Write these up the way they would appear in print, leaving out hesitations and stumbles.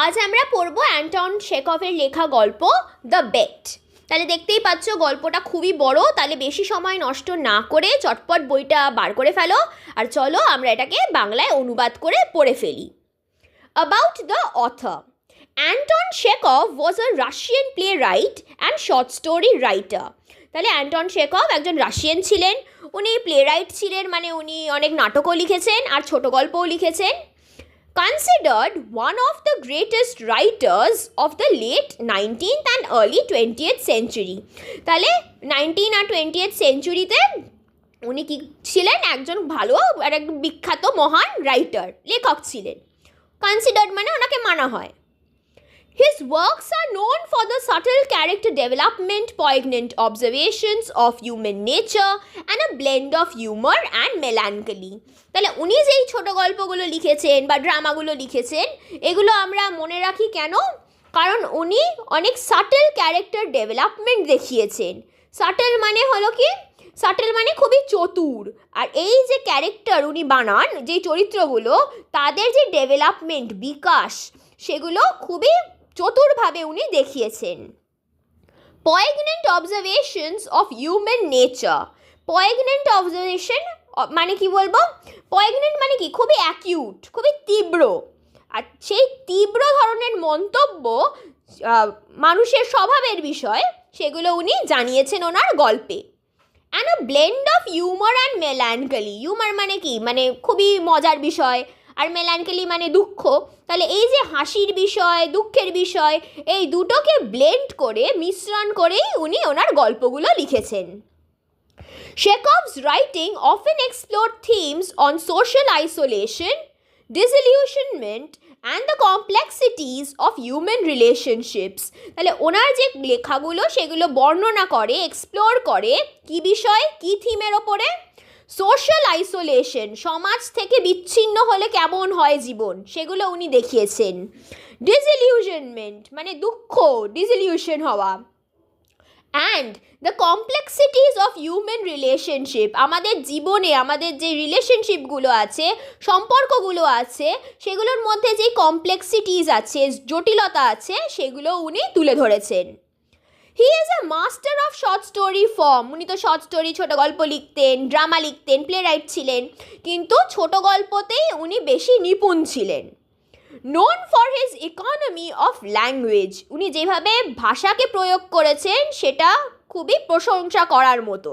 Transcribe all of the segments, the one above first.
আজ আমরা পড়ব অ্যান্টন চেখভের লেখা গল্প দ্য বেট। তাহলে দেখতেই পাচ্ছ গল্পটা খুবই বড়, তাহলে বেশি সময় নষ্ট না করে চটপট বইটা বার করে ফেলো আর চলো আমরা এটাকে বাংলায় অনুবাদ করে পড়ে ফেলি। About the author. Anton Chekhov was a Russian playwright and short story writer. তাহলে অ্যান্টন চেখভ একজন রাশিয়ান ছিলেন, উনি প্লেরাইট ছিলেন, মানে উনি অনেক নাটকও লিখেছেন আর ছোট গল্পও লিখেছেন। Considered one of the greatest writers of the late 19th and early 20th century. তাহলে 19 আর 20th সেঞ্চুরিতে উনি কি ছিলেন? একজন ভালো আর এক বিখ্যাত মহান রাইটার, লেখক ছিলেন। কনসিডার্ড মানে ওনাকে মানা হয়। His works are known for the subtle character development, poignant observations of human nature, and a blend of humor and melancholy. তাহলে উনি যেই ছোট গল্পগুলো লিখেছেন বা ড্রামাগুলো লিখেছেন এগুলো আমরা মনে রাখি কেন? কারণ উনি অনেক সাটেল ক্যারেক্টার ডেভেলপমেন্ট দেখিয়েছেন। সাটেল মানে হলো কি? সাটেল মানে খুবই চতুর। আর এই যে ক্যারেক্টার উনি বানান, যে চরিত্রগুলো, তাদের যে ডেভেলপমেন্ট, বিকাশ, সেগুলো খুবই চতুরভাবে উনি দেখিয়েছেন। Poignant observations of human nature. Poignant observation মানে কি বলবো? পয়েগনেন্ট মানে কি? খুবই অ্যাকিউট, খুবই তীব্র। আর সেই তীব্র ধরনের মন্তব্য মানুষের স্বভাবের বিষয়, সেগুলো উনি জানিয়েছেন ওনার গল্পে। And a blend of humour and melancholy. Humour মানে কি? মানে খুবই মজার বিষয়, আর মেলানকলি মানে দুঃখ। তাহলে এই যে হাসির বিষয়, দুঃখের বিষয়, এই দুটোকে ব্লেন্ড করে, মিশ্রণ করেই উনি ওনার গল্পগুলো লিখেছেন। Chekhov's writing often explored themes on social isolation, disillusionment, and the complexities of human relationships. তাহলে ওনার যে লেখাগুলো সেগুলো বর্ণনা করে, এক্সপ্লোর করে কি বিষয়, কি থিমের ওপরে? সোশ্যাল আইসোলেশন, সমাজ থেকে বিচ্ছিন্ন হলে কেমন হয় জীবন, সেগুলো উনি দেখিয়েছেন। ডিসইলিউশনমেন্ট মানে দুঃখ, ডিসইলিউশন হওয়া। And the complexities of human relationship, আমাদের জীবনে আমাদের যে রিলেশনশিপগুলো আছে, সম্পর্কগুলো আছে, সেগুলোর মধ্যে যে কমপ্লেক্সিটিস আছে, জটিলতা আছে, সেগুলো উনি তুলে ধরেছেন। He is a master of short story form. উনি তো শর্ট স্টোরি, ছোট গল্প লিখতেন, ড্রামা লিখতেন, প্লেরাইট ছিলেন, কিন্তু ছোট গল্পতেই উনি বেশি নিপুণ ছিলেন। Known for his economy of language, উনি যেভাবে ভাষাকে প্রয়োগ করেছেন সেটা খুবই প্রশংসা করার মতো।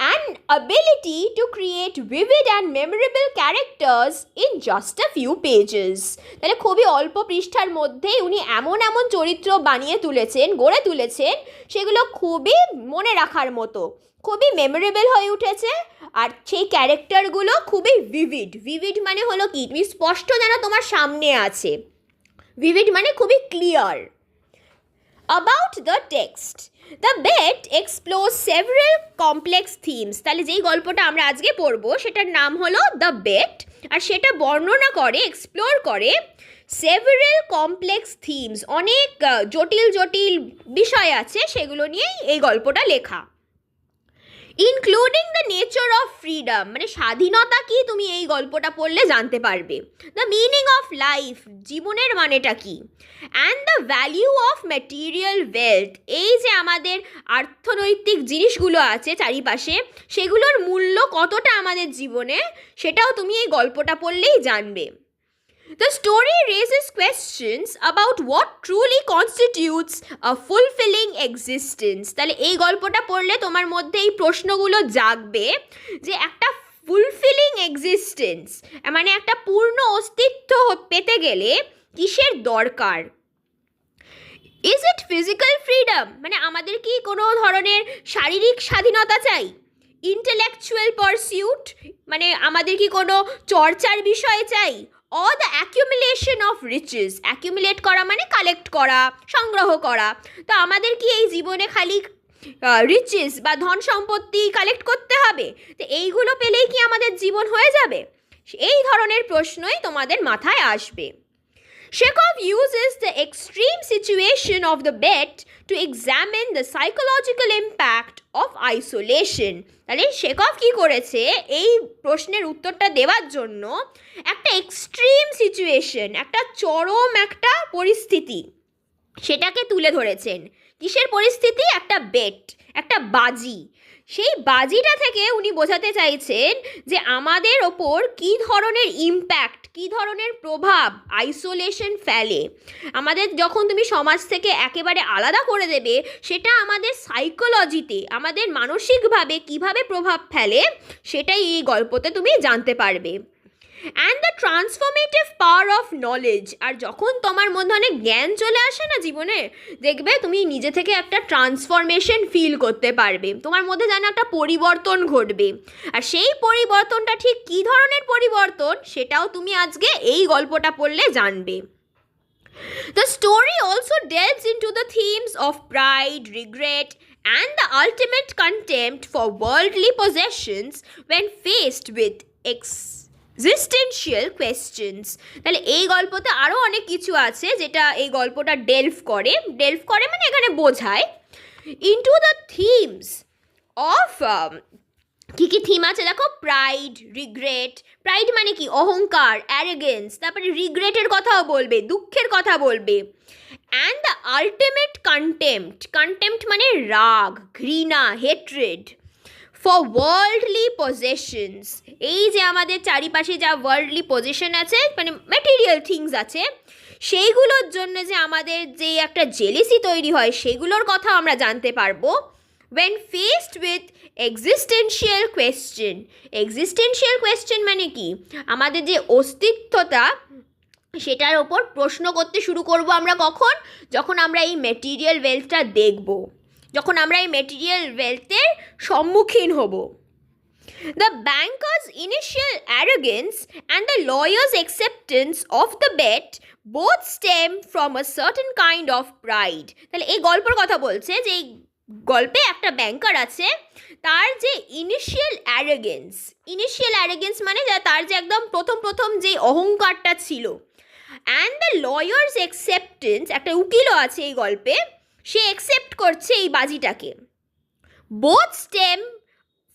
And ability to create vivid and memorable characters in just a few pages. তাহলে খুবই অল্প পৃষ্ঠার মধ্যেই উনি এমন এমন চরিত্র বানিয়ে তুলেছেন, গড়ে তুলেছেন, সেগুলো খুবই মনে রাখার মতো, খুবই মেমোরেবল হয়ে উঠেছে। আর সেই ক্যারেক্টারগুলো খুবই ভিভিড। ভিভিড মানে হলো কি? তুমি স্পষ্ট যেন তোমার সামনে আছে। ভিভিড মানে খুবই clear. About the text. The bet explores several complex themes. তাহলে যেই গল্পটা আমরা আজকে পড়ব সেটার নাম হলো দ্য বেট, আর সেটা বর্ণনা করে, এক্সপ্লোর করে সেভারেল কমপ্লেক্স থিমস, অনেক জটিল জটিল বিষয় আছে, সেগুলো নিয়েই এই গল্পটা লেখা। Including the nature of freedom, মানে স্বাধীনতা কি, তুমি এই গল্পটা পড়লে জানতে পারবে। দ্য মিনিং অফ লাইফ, জীবনের মানেটা কি। And the value of material wealth, এই যে আমাদের অর্থনৈতিক জিনিসগুলো আছে চারিপাশে, সেগুলোর মূল্য কতটা আমাদের জীবনে, সেটাও তুমি এই গল্পটা পড়লেই জানবে। The story raises questions about what truly constitutes a fulfilling existence. তাহলে এই গল্পটা পড়লে তোমার মধ্যে এই প্রশ্নগুলো জাগবে যে একটা ফুলফিলিং এক্সিস্টেন্স মানে একটা পূর্ণ অস্তিত্ব পেতে গেলে কিসের দরকার। ইজ ইট ফিজিক্যাল ফ্রিডম, মানে আমাদের কি কোনো ধরনের শারীরিক স্বাধীনতা চাই? ইন্টেলেকচুয়াল পারসিউট, মানে আমাদের কি কোনো চর্চার বিষয় চাই? or the accumulation of riches, accumulate করা মানে কালেক্ট করা, সংগ্রহ করা। তো আমাদের কি এই জীবনে খালি রিচেস বা ধন সম্পত্তি কালেক্ট করতে হবে? তো এইগুলো পেলেই কি আমাদের জীবন হয়ে যাবে? এই ধরনের প্রশ্নই তোমাদের মাথায় আসবে। Chekhov uses the extreme situation of the bet to examine the psychological impact of isolation. তাহলে শেখভ কী করেছে? এই প্রশ্নের উত্তরটা দেওয়ার জন্য একটা এক্সট্রিম সিচুয়েশন, একটা চরম একটা পরিস্থিতি সেটাকে তুলে ধরেছেন। কিসের পরিস্থিতি? একটা বেট, একটা বাজি। সেই বাজিটা থেকে উনি বোঝাতে চাইছেন যে আমাদের ওপর কী ধরনের ইম্প্যাক্ট, কী ধরনের প্রভাব আইসোলেশন ফেলে। আমাদের যখন তুমি সমাজ থেকে একেবারে আলাদা করে দেবে, সেটা আমাদের সাইকোলজিতে, আমাদের মানসিকভাবে কীভাবে প্রভাব ফেলে, সেটাই এই গল্পতে তুমি জানতে পারবে। And the transformative power of knowledge. আর যখন তোমার মধ্যে অনেক জ্ঞান চলে আসে না জীবনে, দেখবে তুমি নিজে থেকে একটা ট্রান্সফরমেশন ফিল করতে পারবে, তোমার মধ্যে যেন একটা পরিবর্তন ঘটবে। আর সেই পরিবর্তনটা ঠিক কী ধরনের পরিবর্তন, সেটাও তুমি আজকে এই গল্পটা পড়লে জানবে। The story also delves into the themes of pride, regret, and the ultimate contempt for worldly possessions when faced with existential questions. তাহলে এই গল্পতে আরও অনেক কিছু আছে যেটা এই গল্পটা ডেলভ করে মানে এখানে বোঝায় ইন্টু দ্য থিমস অফ কী কী থিম আছে দেখো। Pride, regret. প্রাইড মানে কি? অহংকার, অ্যারোগেন্স। তারপরে রিগ্রেটের কথাও বলবে, দুঃখের কথা বলবে। অ্যান্ড দ্য আলটিমেট কন্টেম্প্ট মানে রাগ, ঘৃণা, হেট্রেড ফর ওয়ার্ল্ডলি পজেশনস। এই যে আমাদের চারিপাশে যা ওয়ার্ল্ডলি পজিশন আছে, মানে ম্যাটেরিয়াল থিংস আছে, সেইগুলোর জন্য যে আমাদের যে একটা জেলেসি তৈরি হয়, সেগুলোর কথা আমরা জানতে পারবো। when faced with existential question মানে কি? আমাদের যে অস্তিত্বটা, সেটার ওপর প্রশ্ন করতে শুরু করব আমরা কখন? যখন আমরা এই ম্যাটেরিয়াল ওয়েলথটা দেখব, যখন আমরা এই ম্যাটেরিয়াল ওয়েলথের সম্মুখীন হব। The banker's initial arrogance and the lawyer's acceptance of the bet both stem from a certain kind of pride. তাহলে এই গল্পের কথা বলছে যে এই গল্পে একটা ব্যাংকার আছে, তার যে ইনিশিয়াল অ্যারোগেন্স মানে তার যে একদম প্রথম যে অহংকারটা ছিল, অ্যান্ড দ্য লয়ার্স অ্যাকসেপ্টেন্স, একটা উকিলও আছে এই গল্পে, সে অ্যাকসেপ্ট করছে এই বাজিটাকে। Both stem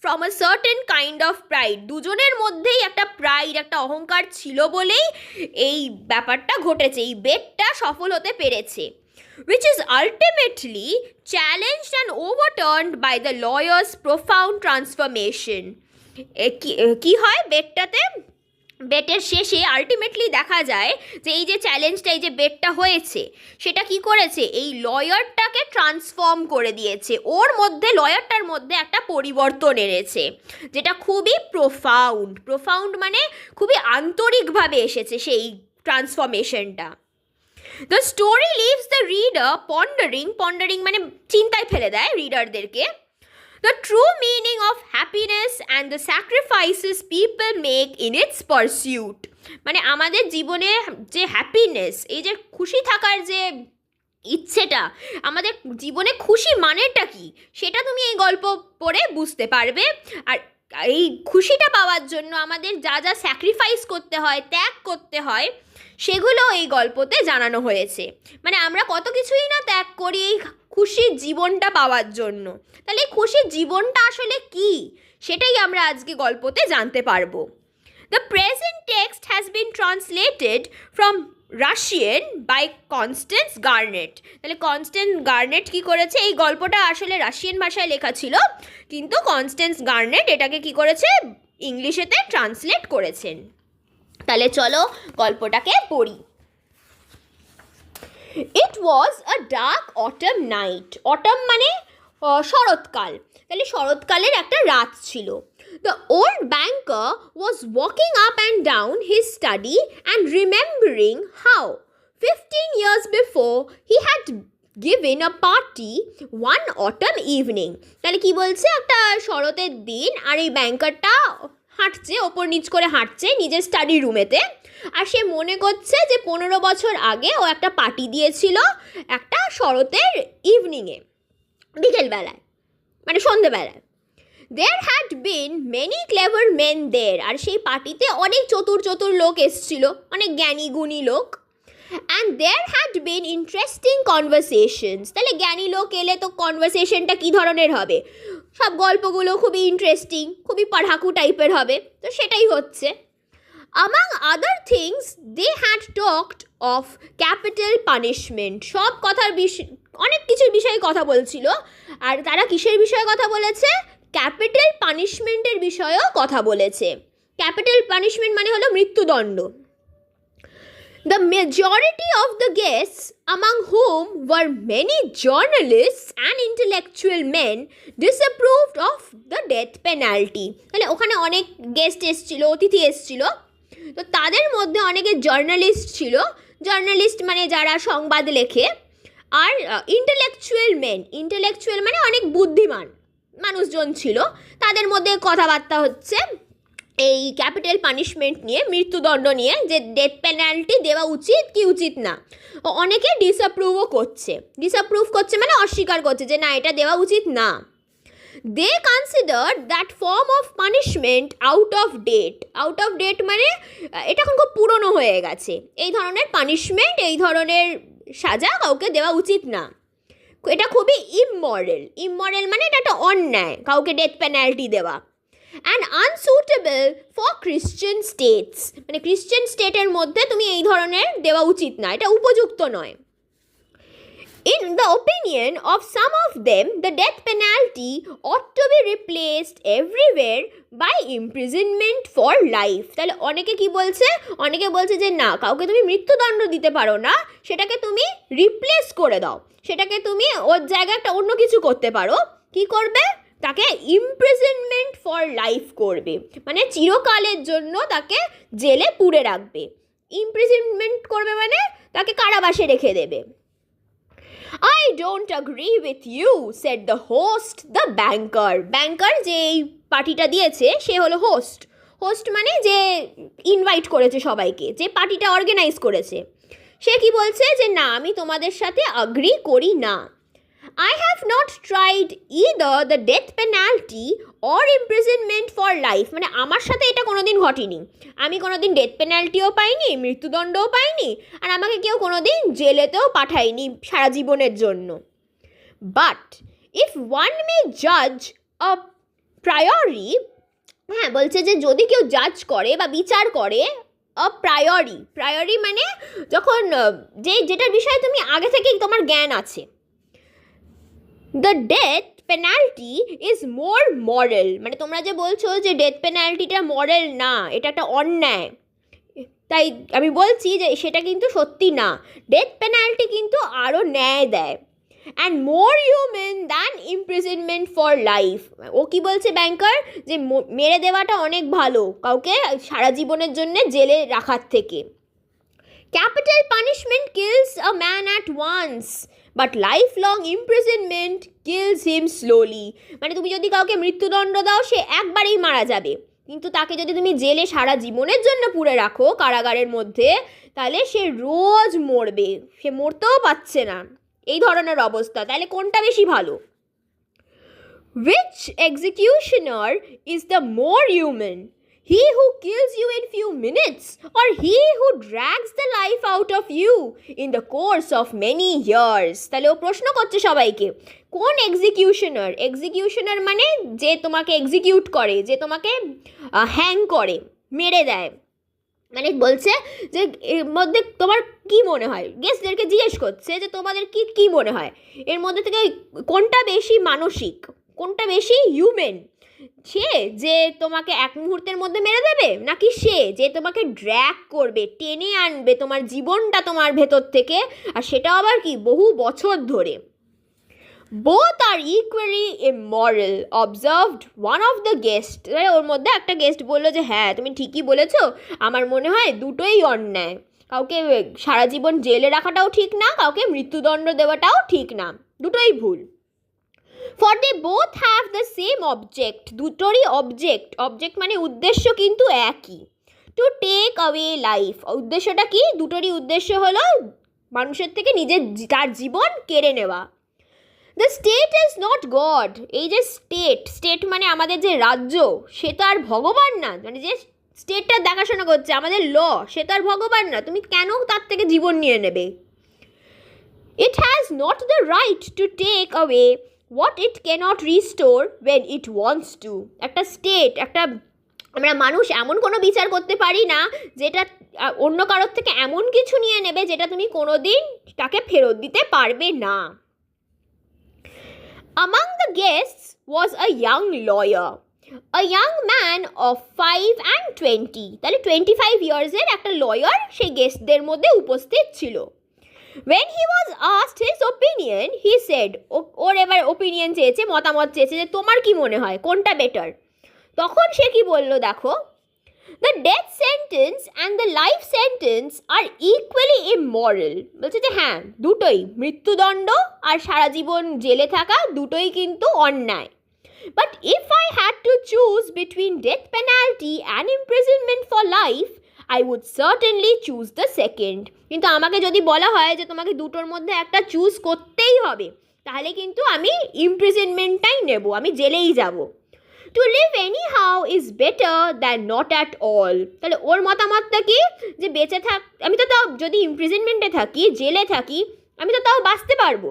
from a certain kind of pride. দুজনের মধ্যেই একটা প্রাইড, একটা অহংকার ছিল বলেই এই ব্যাপারটা ঘটেছে, এই বেটটা সফল হতে পেরেছে। which is ultimately challenged and overturned by the lawyer's profound transformation. কি হয় বেটটাতে? বেটের শেষে আলটিমেটলি দেখা যায় যে এই যে চ্যালেঞ্জটা, এই যে বেটটা হয়েছে, সেটা কি করেছে? এই লয়ারটাকে ট্রান্সফর্ম করে দিয়েছে, ওর মধ্যে, লয়ারটার মধ্যে একটা পরিবর্তন এনেছে, যেটা খুবই প্রোফাউন্ড মানে খুবই আন্তরিকভাবে এসেছে সেই ট্রান্সফরমেশনটা। The story leaves the reader pondering মানে চিন্তায় ফেলে দেয় রিডারদেরকে, the true meaning of happiness and the sacrifices people make in its pursuit. মানে আমাদের জীবনে যে হ্যাপিনেস, এই যে খুশি থাকার যে ইচ্ছেটা, আমাদের জীবনে খুশি মানেটা কি, সেটা তুমি এই গল্প পড়ে বুঝতে পারবে। আর এই খুশিটা পাওয়ার জন্য আমাদের যা যা স্যাক্রিফাইস করতে হয়, ত্যাগ করতে হয়, সেগুলো এই গল্পতে জানানো হয়েছে। মানে আমরা কত কিছুই না ত্যাগ করি এই খুশির জীবনটা পাওয়ার জন্য। তাহলে এই খুশির জীবনটা আসলে কি, সেটাই আমরা আজকে গল্পতে জানতে পারবো। The present text has been translated from Russian by Constance Garnett. তাহলে কনস্ট্যান্স গার্নেট কি করেছে? এই গল্পটা আসলে রাশিয়ান ভাষায় লেখা ছিল, কিন্তু কনস্ট্যান্স গার্নেট এটাকে কি করেছে? ইংলিশেতে ট্রান্সলেট করেছেন। তাহলে চলো গল্পটাকে পড়ি। It was a dark autumn night. Autumn মানে শরৎকাল। তাহলে শরৎকালের একটা রাত ছিল। The old banker was walking up and down his study and remembering how 15 years before he had given a party one autumn evening. তাহলে কি বলছে? একটা শরতের দিন, আর এই ব্যাংকারটা হাঁটছে, ওপর নিচ করে হাঁটছে নিজের স্টাডি রুমেতে, আর সে মনে করছে যে 15 বছর আগে ও একটা পার্টি দিয়েছিল একটা শরতের ইভিনিংয়ে, বিকেলবেলায় মানে সন্ধেবেলায়। There had been many clever men there. আর সেই পার্টিতে অনেক চতুর লোক এসছিল, অনেক জ্ঞানী গুণী লোক। And there had been interesting conversations. তাহলে জ্ঞানী লোক এলে তো কনভারসেশনটা কী ধরনের হবে? সব গল্পগুলো খুবই ইন্টারেস্টিং, খুবই পড়াকু টাইপের হবে, তো সেটাই হচ্ছে। Among other things, they had talked of capital punishment. সব কথার অনেক কিছুর বিষয়ে কথা বলছিল, আর তারা কিসের বিষয়ে কথা বলেছে? ক্যাপিটাল পানিশমেন্টের বিষয়েও কথা বলেছে। ক্যাপিটাল পানিশমেন্ট মানে হলো মৃত্যুদণ্ড। The majority of the guests, among whom were many journalists and intellectual men, disapproved of the death penalty. তাহলে ওখানে অনেক গেস্ট এসছিল, অতিথি এসছিল, তো তাদের মধ্যে অনেকে জার্নালিস্ট ছিল। জার্নালিস্ট মানে যারা সংবাদ লেখে, আর ইন্টেলেকচুয়াল মানে অনেক বুদ্ধিমান মানুষজন ছিল। তাদের মধ্যে কথাবার্তা হচ্ছে এই ক্যাপিটাল পানিশমেন্ট নিয়ে, মৃত্যুদণ্ড নিয়ে, যে ডেথ পেনাল্টি দেওয়া উচিত কি উচিত না। অনেকে ডিসঅ্যাপ্রুভও করছে। ডিসঅ্যাপ্রুভ করছে মানে অস্বীকার করছে যে না, এটা দেওয়া উচিত না। They considered that form of punishment out of date মানে এটা এখন খুব পুরনো হয়ে গেছে। এই ধরনের পানিশমেন্ট, এই ধরনের সাজা কাউকে দেওয়া উচিত না। এটা খুবই ইমমরাল মানে এটা একটা অন্যায়, কাউকে ডেথ পেনাল্টি দেওয়া। And unsuitable for Christian states, মানে ক্রিশ্চিয়ান স্টেটের মধ্যে তুমি এই ধরনের দেওয়া উচিত না, এটা উপযুক্ত নয়। In the opinion of some of them, the death penalty ought to be replaced everywhere by imprisonment for life. তাহলে অনেকে কি বলছে? অনেকে বলছে যে না, কাউকে তুমি মৃত্যুদণ্ড দিতে পারো না, সেটাকে তুমি রিপ্লেস করে দাও, সেটাকে তুমি ওর জায়গায় একটা অন্য কিছু করতে পারো। কি করবে? তাকে ইমপ্রিজনমেন্ট ফর লাইফ করবে, মানে চিরকালের জন্য তাকে জেলে পুরে রাখবে। ইমপ্রিজনমেন্ট করবে মানে তাকে কারাবাসে রেখে দেবে। I don't agree with you, said the host, the banker. Banker যে এই পার্টিটা দিয়েছে সে হলো হোস্ট মানে যে ইনভাইট করেছে সবাইকে, যে পার্টিটা অর্গানাইজ করেছে। সে কি বলছে? যে না, আমি তোমাদের সাথে অ্যাগ্রি করি না। I have not tried either the death penalty or imprisonment for life. মানে আমার সাথে এটা কোনোদিন ঘটেনি। আমি কোনোদিন ডেথ পেনাল্টিও পাইনি, মৃত্যুদণ্ডও পাইনি, আর আমাকে কেউ কোনোদিন জেলেতেও পাঠায়নি সারা জীবনের জন্য। বাট ইফ ওয়ান মে জাজ আ প্রায়োরি, হ্যাঁ বলছে যে যদি কেউ জাজ করে বা বিচার করে প্রায়োরি মানে যখন যেটার বিষয়ে তুমি আগে থেকেই তোমার জ্ঞান আছে। The death penalty is more moral, মানে তোমরা যে বলছো যে ডেথ পেনাল্টিটা মরাল না, এটা একটা অন্যায়, তাই আমি বলছি যে সেটা কিন্তু সত্যি না। ডেথ পেনাল্টি কিন্তু আরও ন্যায় দেয়, and more human than imprisonment for life. ও কি বলছে ব্যাংকার? যে মেরে দেওয়াটা অনেক ভালো কাউকে সারা জীবনের জন্য জেলে রাখার থেকে। Capital punishment kills a man at once, but life long imprisonment kills him slowly. মানে তুমি যদি কাউকে মৃত্যুদণ্ড দাও, সে একবারেই মারা যাবে, কিন্তু তাকে যদি তুমি জেলে সারা জীবনের জন্য পুরে রাখো কারাগারের মধ্যে, তাহলে সে রোজ মরবে, সে মরতেও পারছে না, এই ধরনের অবস্থা। তাহলে কোনটা বেশি ভালো? Which executioner is the more human? He who kills you in few minutes, or he who drags the life out of you in the course of many years? তাহলে ও প্রশ্ন করছে সবাইকে, কোন এক্সিকিউশনার মানে যে তোমাকে এক্সিকিউট করে, যে তোমাকে হ্যাং করে, মেরে দেয়। মানে বলছে যে এর মধ্যে তোমার কি মনে হয়, গেস্টদেরকে জিজ্ঞেস করছে যে তোমাদের কি মনে হয়, এর মধ্যে থেকে কোনটা বেশি মানসিক, কোনটা বেশি হিউম্যান? সে যে তোমাকে এক মুহূর্তের মধ্যে মেরে দেবে, নাকি সে যে তোমাকে ড্র্যাগ করবে, টেনে আনবে তোমার জীবনটা তোমার ভেতর থেকে, আর সেটা আবার কি বহু বছর ধরে? Both are equally immoral, observed one of the guests. ওর মধ্যে একটা গেস্ট বললো যে হ্যাঁ তুমি ঠিকই বলেছো, আমার মনে হয় দুটোই অন্যায়, কাউকে সারা জীবন জেলে রাখাটাও ঠিক না, কাউকে মৃত্যুদণ্ড দেওয়াটাও ঠিক না, দুটোই ভুল। For they both have the same object. দুটোরই অবজেক্ট মানে উদ্দেশ্য কিন্তু একই, টু টেক অ্যাওয়ে লাইফ। উদ্দেশ্যটা কি? দুটোরই উদ্দেশ্য হলো মানুষের থেকে তার জীবন কেড়ে নেওয়া। The state is not god. এই যে স্টেট মানে আমাদের যে রাজ্য, সে তো আর ভগবান না, মানে যে স্টেটটা দেখাশোনা করছে আমাদের ল, সে তো আর ভগবান না, তুমি কেন তার থেকে জীবন নিয়ে নেবে? It has not the right to take away what it cannot restore when it wants to. একটা স্টেট, একটা আমরা মানুষ এমন কোনো বিচার করতে পারি না যেটা অন্য কারোর থেকে এমন কিছু নিয়ে নেবে যেটা তুমি কোনো দিন তাকে ফেরত দিতে পারবে না। Among the guests was a young lawyer, a young man of 5 and 20. তাহলে 25 ইয়ার্সের একটা লয়ার সেই গেস্টদের মধ্যে উপস্থিত ছিল। When he was asked his opinion, he said, ওর এবার ওপিনিয়ন চেয়েছে, মতামত চেয়েছে যে তোমার কি মনে হয় কোনটা বেটার। তখন সে কি বললো দেখো, The death sentence and the life sentence are equally immoral. বলছে যে হ্যাঁ, দুটোই, মৃত্যুদণ্ড আর সারা জীবন জেলে থাকা দুটোই কিন্তু অন্যায়। But if I had to choose between death penalty and imprisonment for life, I would certainly choose the second. কিন্তু আমাকে যদি বলা হয় যে তোমাকে দুটোর মধ্যে একটা চুজ করতেই হবে, তাহলে কিন্তু আমি ইমপ্রিজনমেন্টটাই নেব, আমি জেলেই যাব। To live anyhow is better than not at all. তাহলে ওর মতামতটা কি, যে বেঁচে আমি তো তাও যদি ইমপ্রিজনমেন্টে থাকি, জেলে থাকি, আমি তো তাও বাঁচতে পারবো,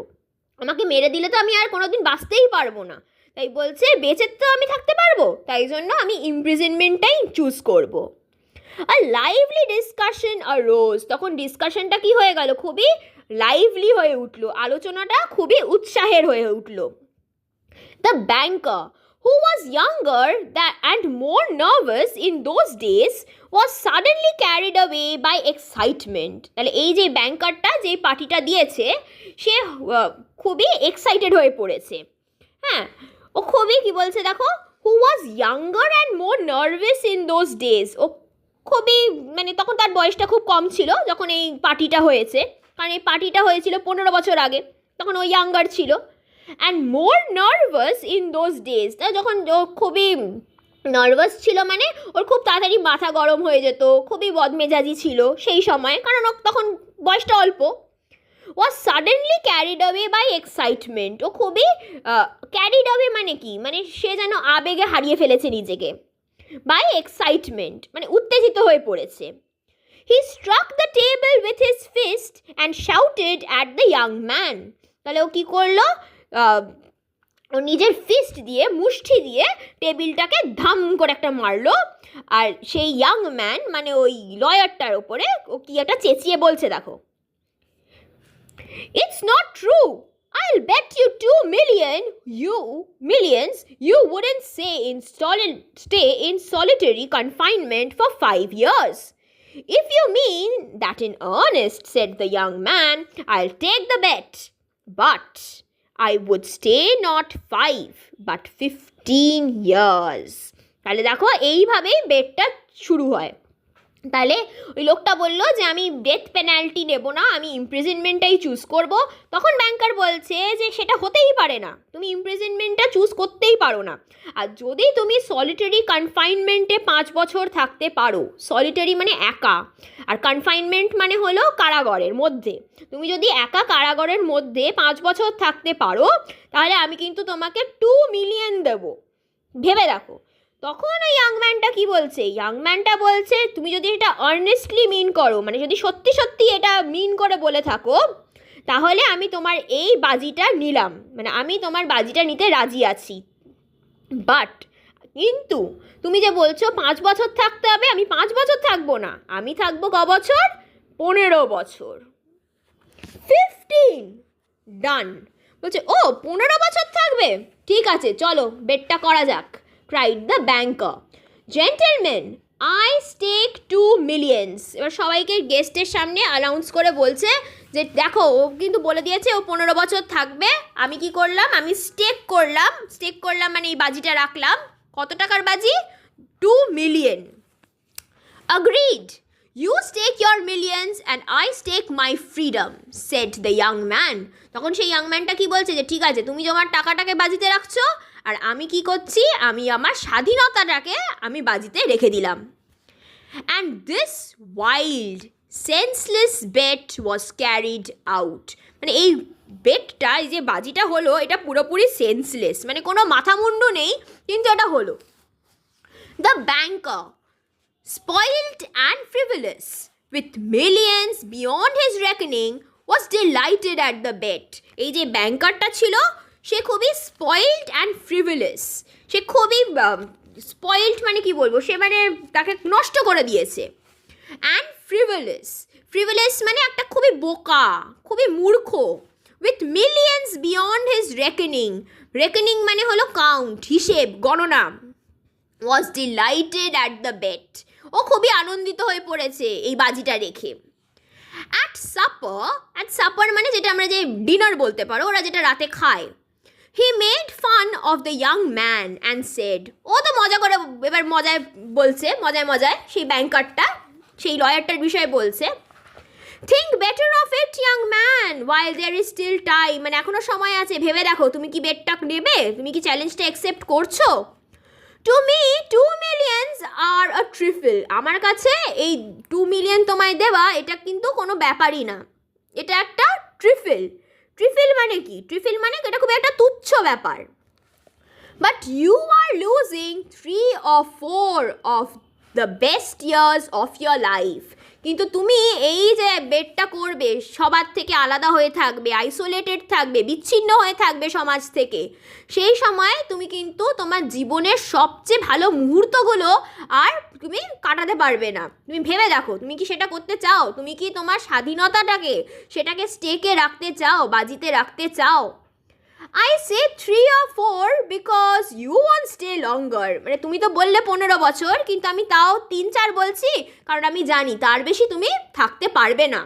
আমাকে মেরে দিলে তো আমি আর কোনোদিন বাঁচতেই পারবো না, তাই বলছে বেঁচে তো আমি থাকতে পারবো, তাই জন্য আমি ইমপ্রিজনমেন্টটাই চুজ করব। A lively discussion arose. তখন ডিসকাশনটা কি হয়ে গেল, খুবই লাইভলি হয়ে উঠলো, আলোচনাটা খুবই উৎসাহের হয়ে উঠলো। The banker, who was younger and more nervous in those days, was suddenly carried away by excitement. তাহলে এই যে ব্যাংকারটা যে পার্টিটা দিয়েছে সে খুবই এক্সাইটেড হয়ে পড়েছে। হ্যাঁ, ও খুবই কি বলছে দেখো, who was younger and more nervous in those days. ও খুবই মানে তখন তার বয়সটা খুব কম ছিল যখন এই পার্টিটা হয়েছে, কারণ এই পার্টিটা হয়েছিল 15 বছর আগে, তখন ও ইয়াঙ্গার ছিল। And more nervous in those days, তা যখন ও খুবই নার্ভাস ছিল মানে ওর খুব তাড়াতাড়ি মাথা গরম হয়ে যেত, খুবই বদমেজাজি ছিল সেই সময়, কারণ ও তখন বয়সটা অল্প। Was suddenly carried away by excitement, ও খুবই ক্যারিড অ্যাওয়ে মানে কি, মানে সে যেন আবেগে হারিয়ে ফেলেছে নিজেকে। বাই এক্সাইটমেন্ট মানে উত্তেজিত হয়ে পড়েছে। He struck the table with his fist and shouted at the young man. তাহলে ও কী করলো, ও নিজের ফিস্ট দিয়ে, মুষ্টি দিয়ে টেবিলটাকে ধাম করে একটা মারলো, আর সেই ইয়াং ম্যান মানে ওই লয়ারটার ওপরে ও কি একটা চেঁচিয়ে বলছে দেখো, It's not true. I'll bet you 2 millions you wouldn't stay in solitary confinement for 5 years. If you mean that in earnest, said the young man, I'll take the bet. But I would stay not 5 but 15 years. তাহলে দেখো এইভাবেই বেটটা শুরু হয়। তাহলে ওই লোকটা বললো যে আমি ডেথ পেনাল্টি নেব না, আমি ইমপ্রিজনমেন্টটাই চুজ করব। তখন ব্যাংকার বলছে যে সেটা হতেই পারে না, তুমি ইমপ্রিজনমেন্টটা চুজ করতেই পারো না। আর যদি তুমি সলিটারি কনফাইনমেন্টে 5 বছর থাকতে পারো, সলিটারি মানে একা, আর কনফাইনমেন্ট মানে হলো কারাগারের মধ্যে, তুমি যদি একা কারাগারের মধ্যে 5 বছর থাকতে পারো, তাহলে আমি কিন্তু তোমাকে 2 মিলিয়ন দেবো। ভেবে দেখো। তখন ওই ইয়াংম্যানটা কি বলছে, ইয়াংম্যানটা বলছে তুমি যদি এটা আর্নেস্টলি মিন করো, মানে যদি সত্যি সত্যি এটা মিন করে বলে থাকো, তাহলে আমি তোমার এই বাজিটা নিলাম, মানে আমি তোমার বাজিটা নিতে রাজি আছি। বাট কিন্তু তুমি যে বলছো 5 বছর থাকতে হবে, আমি 5 বছর থাকবো না, আমি থাকবো ক বছর, 15 বছর। 15 ডান। বলছে ও 15 বছর থাকবে, ঠিক আছে চলো বেটটা করা যাক, cried the banker. Gentlemen, I stake 2 millions. এবার সবাইকে গেস্টের সামনে অ্যানাউন্স করে বলছে যে দেখো ও কিন্তু বলে দিয়েছে ও 15 বছর থাকবে, আমি কি করলাম, আমি স্টেক করলাম মানে এই বাজিটা রাখলাম। কত টাকার বাজি, 2 million. Agreed. You stake your millions and I stake my freedom, said the young man. তখন সেই ইয়াং ম্যানটা কি বলছে যে ঠিক আছে তুমি তোমার টাকাটাকে বাজিতে রাখছো, আর আমি কি করছি, আমি আমার স্বাধীনতাটাকে আমি বাজিতে রেখে দিলাম। And this wild, senseless bet was carried out. মানে এই বেটটা, এই যে বাজিটা হলো, এটা পুরোপুরি সেন্সলেস, মানে কোনো মাথা মুন্ডু নেই, কিন্তু এটা হলো। The banker, spoiled and frivolous, with millions beyond his reckoning, was delighted at the bet. এই যে ব্যাংকারটা ছিল সে খুবই স্পয়েলড অ্যান্ড ফ্রিভুলাস, সে খুবই স্পয়েলড মানে কি বলবো, সে মানে তাকে নষ্ট করে দিয়েছে। অ্যান্ড ফ্রিভলেস, ফ্রিভলেস মানে একটা খুবই বোকা, খুবই মূর্খ। With millions beyond his reckoning, reckoning মানে হলো কাউন্ট, হিসেব, গণনা। Was delighted at the bet, ও খুবই আনন্দিত হয়ে পড়েছে এই বাজিটা রেখে। অ্যাট সাপার মানে যেটা আমরা যে ডিনার বলতে পারো, ওরা যেটা রাতে খায়। He made fun of the young man and said, ও তো মজা করে এবার মজায় বলছে, মজায় মজায় সেই ব্যাংকারটা সেই লয়ারটার বিষয়ে বলছে। Think better of it young man while there is still time, মানে এখনও সময় আছে, ভেবে দেখো তুমি কি বেটটা নেবে, তুমি কি চ্যালেঞ্জটা অ্যাকসেপ্ট করছো। টু মি 2 millions আর আ ট্রিফল, আমার কাছে এই 2 million তোমায় দেওয়া এটা কিন্তু কোনো ব্যাপারই না, এটা একটা ট্রিফল। ট্রিফল মানে কি, ট্রিফল মানে এটা খুব একটা তুচ্ছ ব্যাপার। But you are losing 3 or 4 of the best years of your life, কিন্তু তুমি এই যে বেটটা করবে, সবার থেকে আলাদা হয়ে থাকবে, আইসোলেটেড থাকবে, বিচ্ছিন্ন হয়ে থাকবে সমাজ থেকে, সেই সময় তুমি কিন্তু তোমার জীবনের সবচেয়ে ভালো মুহূর্তগুলো আর তুমি কাটাতে পারবে না। তুমি ভেবে দেখো, তুমি কি সেটা করতে চাও? তুমি কি তোমার স্বাধীনতাটাকে সেটাকে স্টেকে রাখতে চাও, বাজিতে রাখতে চাও? I say 3 or 4 because you won't stay longer, মানে তুমি তো বললে 15 বছর, কিন্তু আমি তাও 3-4 বলছি, কারণ আমি জানি তার বেশি তুমি থাকতে পারবে না।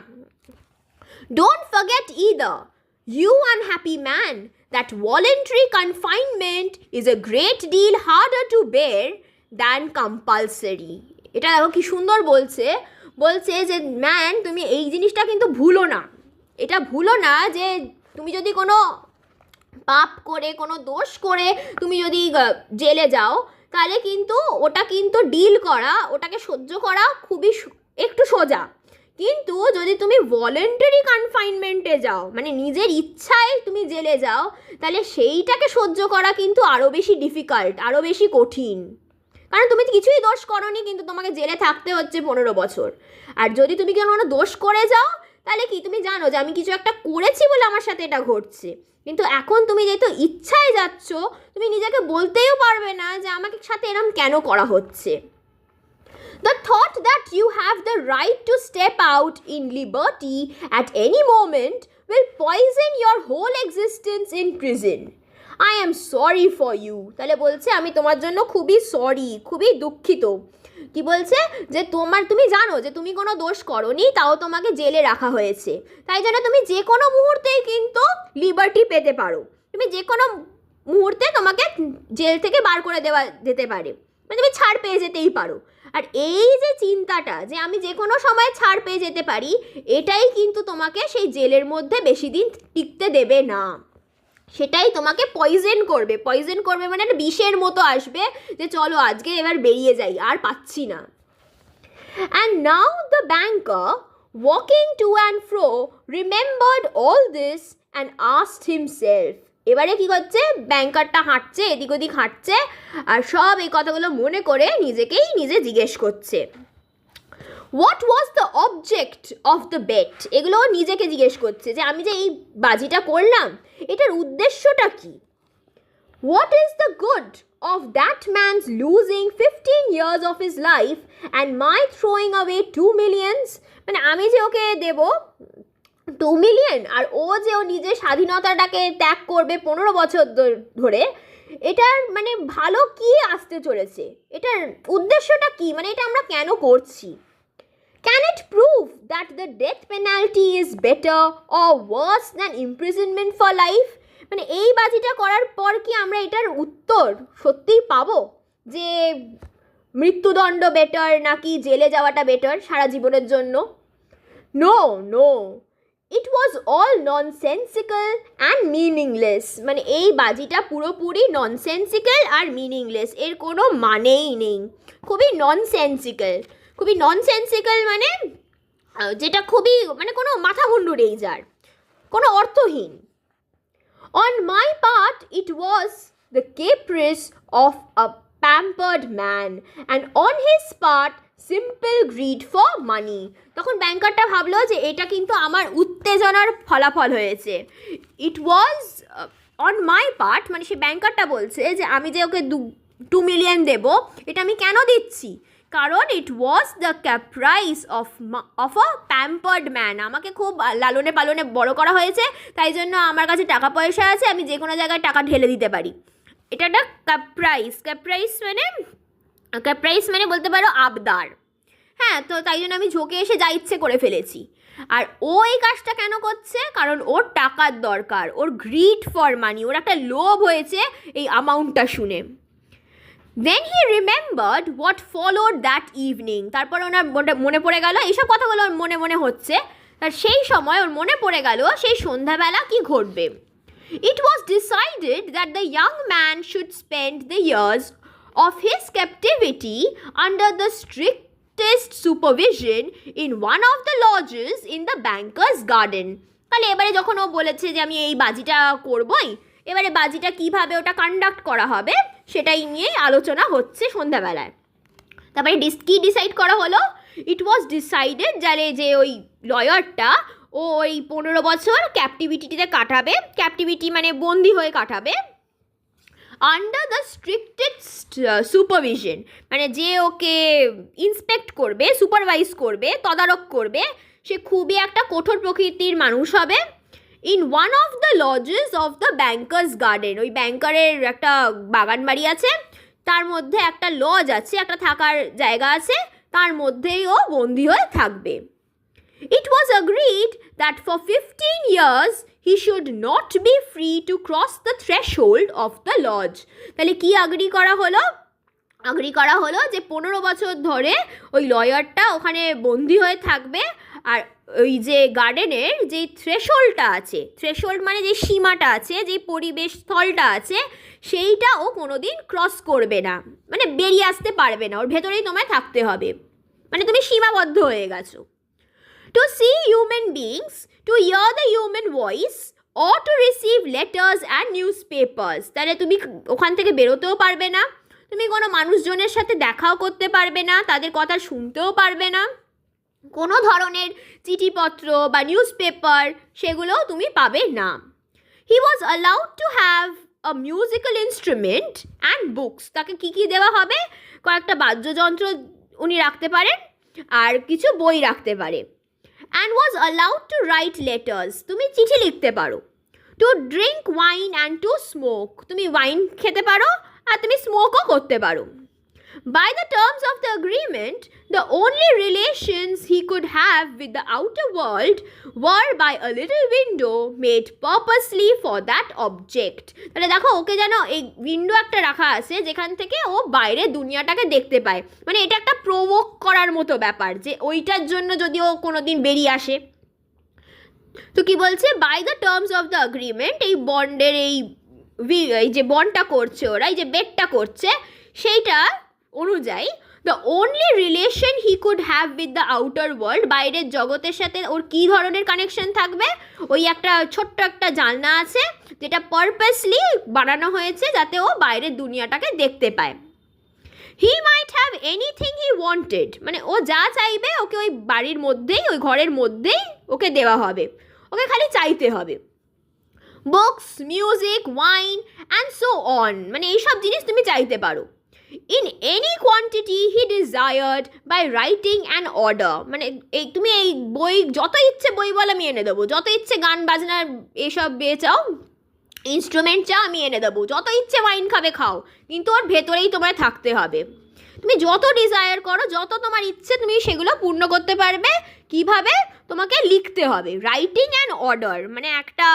Don't forget either, you unhappy man, that voluntary confinement is a great deal harder to bear than compulsory. এটা দেখো কি সুন্দর বলছে, বলছে যে ম্যান তুমি এই জিনিসটা কিন্তু ভুলো না, এটা ভুলো না যে তুমি যদি কোনো পাপ করে, কোনো দোষ করে তুমি যদি জেলে যাও, তাহলে কিন্তু ওটা কিন্তু ডিল করা, ওটাকে সহ্য করা খুবই একটু সোজা। কিন্তু যদি তুমি ভলেন্টারি কনফাইনমেন্টে যাও, মানে নিজের ইচ্ছায় তুমি জেলে যাও, তাহলে সেইটাকে সহ্য করা কিন্তু আরও বেশি ডিফিকাল্ট, আরও বেশি কঠিন। কারণ তুমি কিছুই দোষ করোনি, কিন্তু তোমাকে জেলে থাকতে হচ্ছে 15 বছর। আর যদি তুমি কোনো দোষ করে যাও, তাহলে কি তুমি জানো যে আমি কিছু একটা করেছি বলে আমার সাথে এটা ঘটছে, কিন্তু এখন তুমি যেহেতু ইচ্ছায় যাচ্ছ, তুমি নিজেকে বলতেও পারবে না যে আমাকে সাথে এরম কেন করা হচ্ছে। The thought that you have the right to step out in liberty at any moment will poison your whole existence in prison. I am sorry for you. তাহলে বলছে আমি তোমার জন্য খুবই সরি, খুবই দুঃখিত। কি বলছে যে তুমি জানো যে তুমি কোনো দোষ করোনি, তাও তোমাকে জেলে রাখা হয়েছে, তাই জন্য তুমি যে কোনো মুহূর্তেই কিন্তু লিবার্টি পেতে পারো, তুমি যে কোনো মুহূর্তে তোমাকে জেল থেকে বার করে যেতে পারে, মানে তুমি ছাড় পেয়ে যেতেই পারো। আর এই যে চিন্তাটা যে আমি যে কোনো সময় ছাড় পেয়ে যেতে পারি, এটাই কিন্তু তোমাকে সেই জেলের মধ্যে বেশি দিন টিকতে দেবে না, সেটাই তোমাকে পয়জন করবে মানে একটা বিষের মতো আসবে যে চলো আজকে এবার বেরিয়ে যাই, আর পাচ্ছি না। And now the banker, walking to and fro, remembered all this and asked himself, এবারে কি করছে, ব্যাংকারটা হাঁটছে, এদিক ওদিক হাঁটছে, আর সব এই কথাগুলো মনে করে নিজেকেই নিজে জিজ্ঞেস করছে, what was the object of the bet, এগুলো নিজেকে জিজ্ঞেস করছে যে আমি যে এই বাজিটা করলাম, এটার উদ্দেশ্যটা কি। What is the good of that man's losing 15 years of his life and my throwing away 2 millions, মানে আমি যে ওকে দেব 2 million আর ও যে ও নিজের স্বাধীনতাটাকে ত্যাগ করবে 15 বছর ধরে, এটার মানে ভালো কি আসতে চলেছে, এটার উদ্দেশ্যটা কি, মানে এটা আমরা কেন করছি। Can it prove that the death penalty is better or worse than imprisonment for life? মানে এই বাজিটা করার পর কি আমরা এটার উত্তর সত্যিই পাবো যে মৃত্যুদণ্ড বেটার নাকি জেলে যাওয়াটা বেটার সারা জীবনের জন্য? No, it was all nonsensical and meaningless, মানে এই বাজিটা পুরোপুরি ননসেন্সিক্যাল আর মিনিংলেস, এর কোনো মানেই নেই, খুবই ননসেন্সিক্যাল মানে যেটা খুবই মানে কোনো মাথা মুন্ডু নেই, যার কোনো অর্থহীন। On my part, it was the caprice of a pampered man, and on his part, simple greed for money. তখন ব্যাংকারটা ভাবলো যে এটা কিন্তু আমার উত্তেজনার ফলাফল হয়েছে। It was on my part, মানে সে ব্যাংকারটা বলছে যে আমি যে ওকে 2 মিলিয়ন দেব, এটা আমি কেন দিচ্ছি? কারণ it was the caprice of a pampered man, আমাকে খুব লালনে পালনে বড় করা হয়েছে, তাই জন্য আমার কাছে টাকা পয়সা আছে, আমি যে কোনো জায়গায় টাকা ঢেলে দিতে পারি। এটা একটা ক্যাপ্রাইস। ক্যাপ্রাইস মানে বলতে পারো আবদার। হ্যাঁ, তো তাই জন্য আমি ঝোঁকে এসে যা ইচ্ছে করে ফেলেছি। আর ও এই কাজটা কেন করছে? কারণ ওর টাকার দরকার, ওর গ্রিড ফর মানি, ওর একটা লোভ হয়েছে এই অ্যামাউন্টটা শুনে। Then he remembered what followed that evening. তারপর ওনার মনে পড়ে গেল, এইসব কথাগুলো ওর মনে মনে হচ্ছে, আর সেই সময় ওর মনে পড়ে গেল সেই সন্ধ্যাবেলা কি ঘটবে। It was decided that the young man should spend the years of his captivity under the strictest supervision in one of the lodges in the banker's garden. তাহলে এবারে যখন ও বলেছে যে আমি এই বাজিটা করবই, এবারে বাজিটা কিভাবে ওটা কন্ডাক্ট করা হবে সেটাই নিয়েই আলোচনা হচ্ছে সন্ধ্যাবেলায়। তারপরে কি ডিসাইড করা হলো? ইট ওয়াজ ডিসাইডেড যে ওই লয়ারটা ও ওই 15 বছর ক্যাপটিভিটিতে কাটাবে, ক্যাপটিভিটি মানে বন্দি হয়ে কাটাবে, আন্ডার দ্য স্ট্রিক্টেস্ট সুপারভিশন, মানে যে ওকে ইন্সপেক্ট করবে, সুপারভাইজ করবে, তদারক করবে, সে খুবই একটা কঠোর প্রকৃতির মানুষ হবে। In one of the lodges of the banker's garden, ওই ব্যাংকারের একটা বাগান বাড়ি আছে, তার মধ্যে একটা লজ আছে, একটা থাকার জায়গা আছে, তার মধ্যেই ও বন্দি হয়ে থাকবে। It was agreed that for 15 years he should not be free to cross the threshold of the lodge. তাহলে কি আগ্রি করা হলো যে 15 বছর ধরে ওই লয়ারটা ওখানে বন্দি হয়ে থাকবে, আর ওই যে গার্ডেনের যে থ্রেশোল্ডটা আছে, থ্রেশোল্ড মানে যে সীমাটা আছে, যে পরিবেশ স্থলটা আছে, সেইটা ও কোনোদিন ক্রস করবে না, মানে বেরিয়ে আসতে পারবে না, ওর ভেতরেই তোমায় থাকতে হবে, মানে তুমি সীমাবদ্ধ হয়ে গেছো। To see human beings, to hear the human voice, or to receive letters and newspapers. তাহলে তুমি ওখান থেকে বেরোতেও পারবে না, তুমি কোনো মানুষজনের সাথে দেখাও করতে পারবে না, তাদের কথা শুনতেও পারবে না, কোনো ধরনের চিঠিপত্র বা নিউজ পেপার সেগুলোও তুমি পাবে না। He was allowed to have a musical instrument and books. তাকে কী দেওয়া হবে? কয়েকটা বাদ্যযন্ত্র উনি রাখতে পারেন আর কিছু বই রাখতে পারে। And was allowed to write letters. তুমি চিঠি লিখতে পারো। To drink wine and to smoke. তুমি ওয়াইন খেতে পারো আর তুমি স্মোকও করতে পারো। By the terms of the agreement, the only relations he could have with the outer world were by a little window made purposely for that object. তাহলে দেখো, ওকে যেন এই উইন্ডো একটা রাখা আছে যেখান থেকে ও বাইরে দুনিয়াটাকে দেখতে পায়, মানে এটা একটা প্রভোক করার মতো ব্যাপার, যে ওইটার জন্য যদি ও কোনো দিন বেরিয়ে আসে। তো কি বলছে? By the terms of the agreement, এই বন্ডের এই যে বন্ডটা করছে ওরা, এই যে বেটটা করছে, সেইটা অনুযায়ী the only relation he could have with the outer world, বাইরের জগতের সাথে ওর কী ধরনের কানেকশন থাকবে? ওই একটা ছোট্ট একটা জানলা আছে যেটা পারপাসলি বানানো হয়েছে যাতে ও বাইরের দুনিয়াটাকে দেখতে পায়। He might have anything he wanted, মানে ও যা চাইবে ওকে ওই বাড়ির মধ্যেই, ওই ঘরের মধ্যেই ওকে দেওয়া হবে, ওকে খালি চাইতে হবে। Books, music, wine and so on, মানে এইসব জিনিস তুমি চাইতে পারো। In any quantity he desired by writing an order, মানে এই তুমি এই বই যত ইচ্ছে বই বল আমি এনে দেবো, যত ইচ্ছে গান বাজনার এসব চাও, ইনস্ট্রুমেন্ট চাও আমি এনে দেবো, যত ইচ্ছে ওয়াইন খাবে খাও, কিন্তু ওর ভেতরেই তোমায় থাকতে হবে। তুমি যত ডিজায়ার করো, যত তোমার ইচ্ছে তুমি সেগুলো পূর্ণ করতে পারবে। কিভাবে? তোমাকে লিখতে হবে, রাইটিং অ্যান অর্ডার, মানে একটা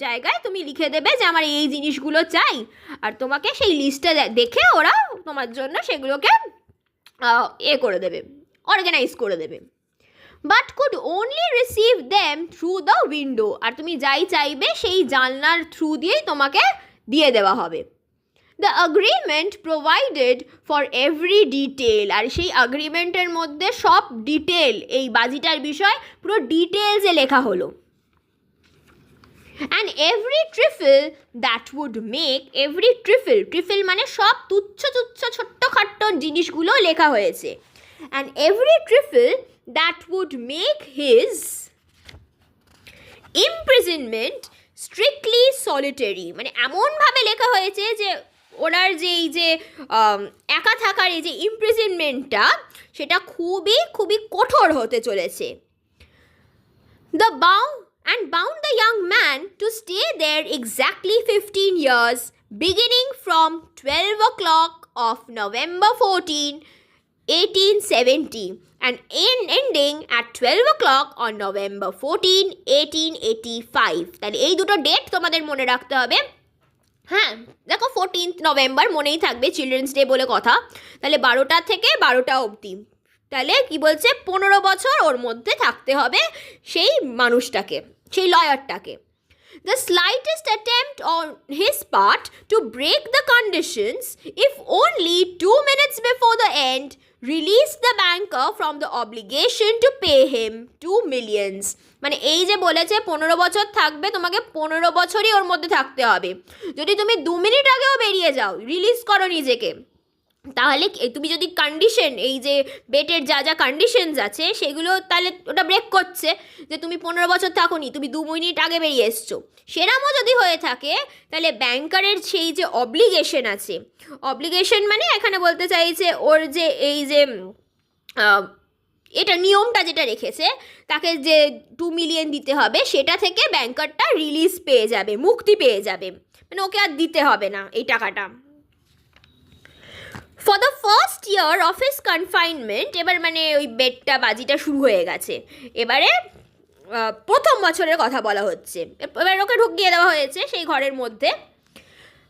জায়গায় তুমি লিখে দেবে যে আমার এই জিনিসগুলো চাই, আর তোমাকে সেই লিস্টটা দেখে ওরা তোমার জন্য সেগুলোকে করে দেবে, অর্গানাইজ করে দেবে। But could only receive them through the window, আর তুমি যাই চাইবে সেই জানলার থ্রু দিয়েই তোমাকে দিয়ে দেওয়া হবে। The agreement provided for every detail, আর সেই এগ্রিমেন্টের মধ্যে সব ডিটেল, এই বাজিটার বিষয় পুরো ডিটেলসে লেখা হলো। And every trifle that would make, every trifle মানে সব তুচ্ছ ছোট্টখাট্ট জিনিসগুলো লেখা হয়েছে। And every trifle that would make his imprisonment strictly solitary, মানে এমনভাবে লেখা হয়েছে যে ওনার যে এই যে একা থাকার এই যে ইমপ্রিজনমেন্টটা সেটা খুবই খুবই কঠোর হতে চলেছে। bound the young man to stay there exactly 15 years, beginning from 12 o'clock of November 14, 1870, and ending at 12 o'clock on November 14, 1885. তাহলে এই দুটো ডেট তোমাদের মনে রাখতে হবে। হ্যাঁ, দেখো 14 নভেম্বর মনেই থাকবে, চিলড্রেন্স ডে বলে কথা। তাহলে 12টা থেকে 12টা অবধি, তাহলে কি বলছে 15 বছর ওর মধ্যে থাকতে হবে সেই মানুষটাকে, সেই লয়ারটাকে। The slightest attempt on his part to break the conditions, if only 2 minutes before the end, released the banker from the obligation to pay him 2 millions. মানে এই যে বলেছে 15 বছর থাকবে, তোমাকে 15 বছরই ওর মধ্যে থাকতে হবে। যদি তুমি 2 মিনিট আগেও বেরিয়ে যাও, রিলিজ করো নিজেকে, তাহলে তুমি যদি কন্ডিশন, এই যে বেটের যা যা কন্ডিশনস আছে সেগুলো, তাহলে ওটা ব্রেক করছে যে তুমি 15 বছর থাকোনি, তুমি 2 মিনিট আগে বেরিয়ে এসছো। সেরামও যদি হয়ে থাকে তাহলে ব্যাংকারের সেই যে অব্লিগেশন আছে, অব্লিগেশন মানে এখানে বলতে চাইছে ওর যে এই যে এটা নিয়মটা যেটা রেখেছে, তাকে যে 2 মিলিয়ন দিতে হবে, সেটা থেকে ব্যাংকারটা রিলিজ পেয়ে যাবে, মুক্তি পেয়ে যাবে, মানে ওকে আর দিতে হবে না এই টাকাটা। For the first year of his confinement, এবার মানে ওই বেডটা বাজিটা শুরু হয়ে গেছে, এবারে প্রথম বছরের কথা বলা হচ্ছে, এবার ওকে ঢুকিয়ে দেওয়া হয়েছে সেই ঘরের মধ্যে।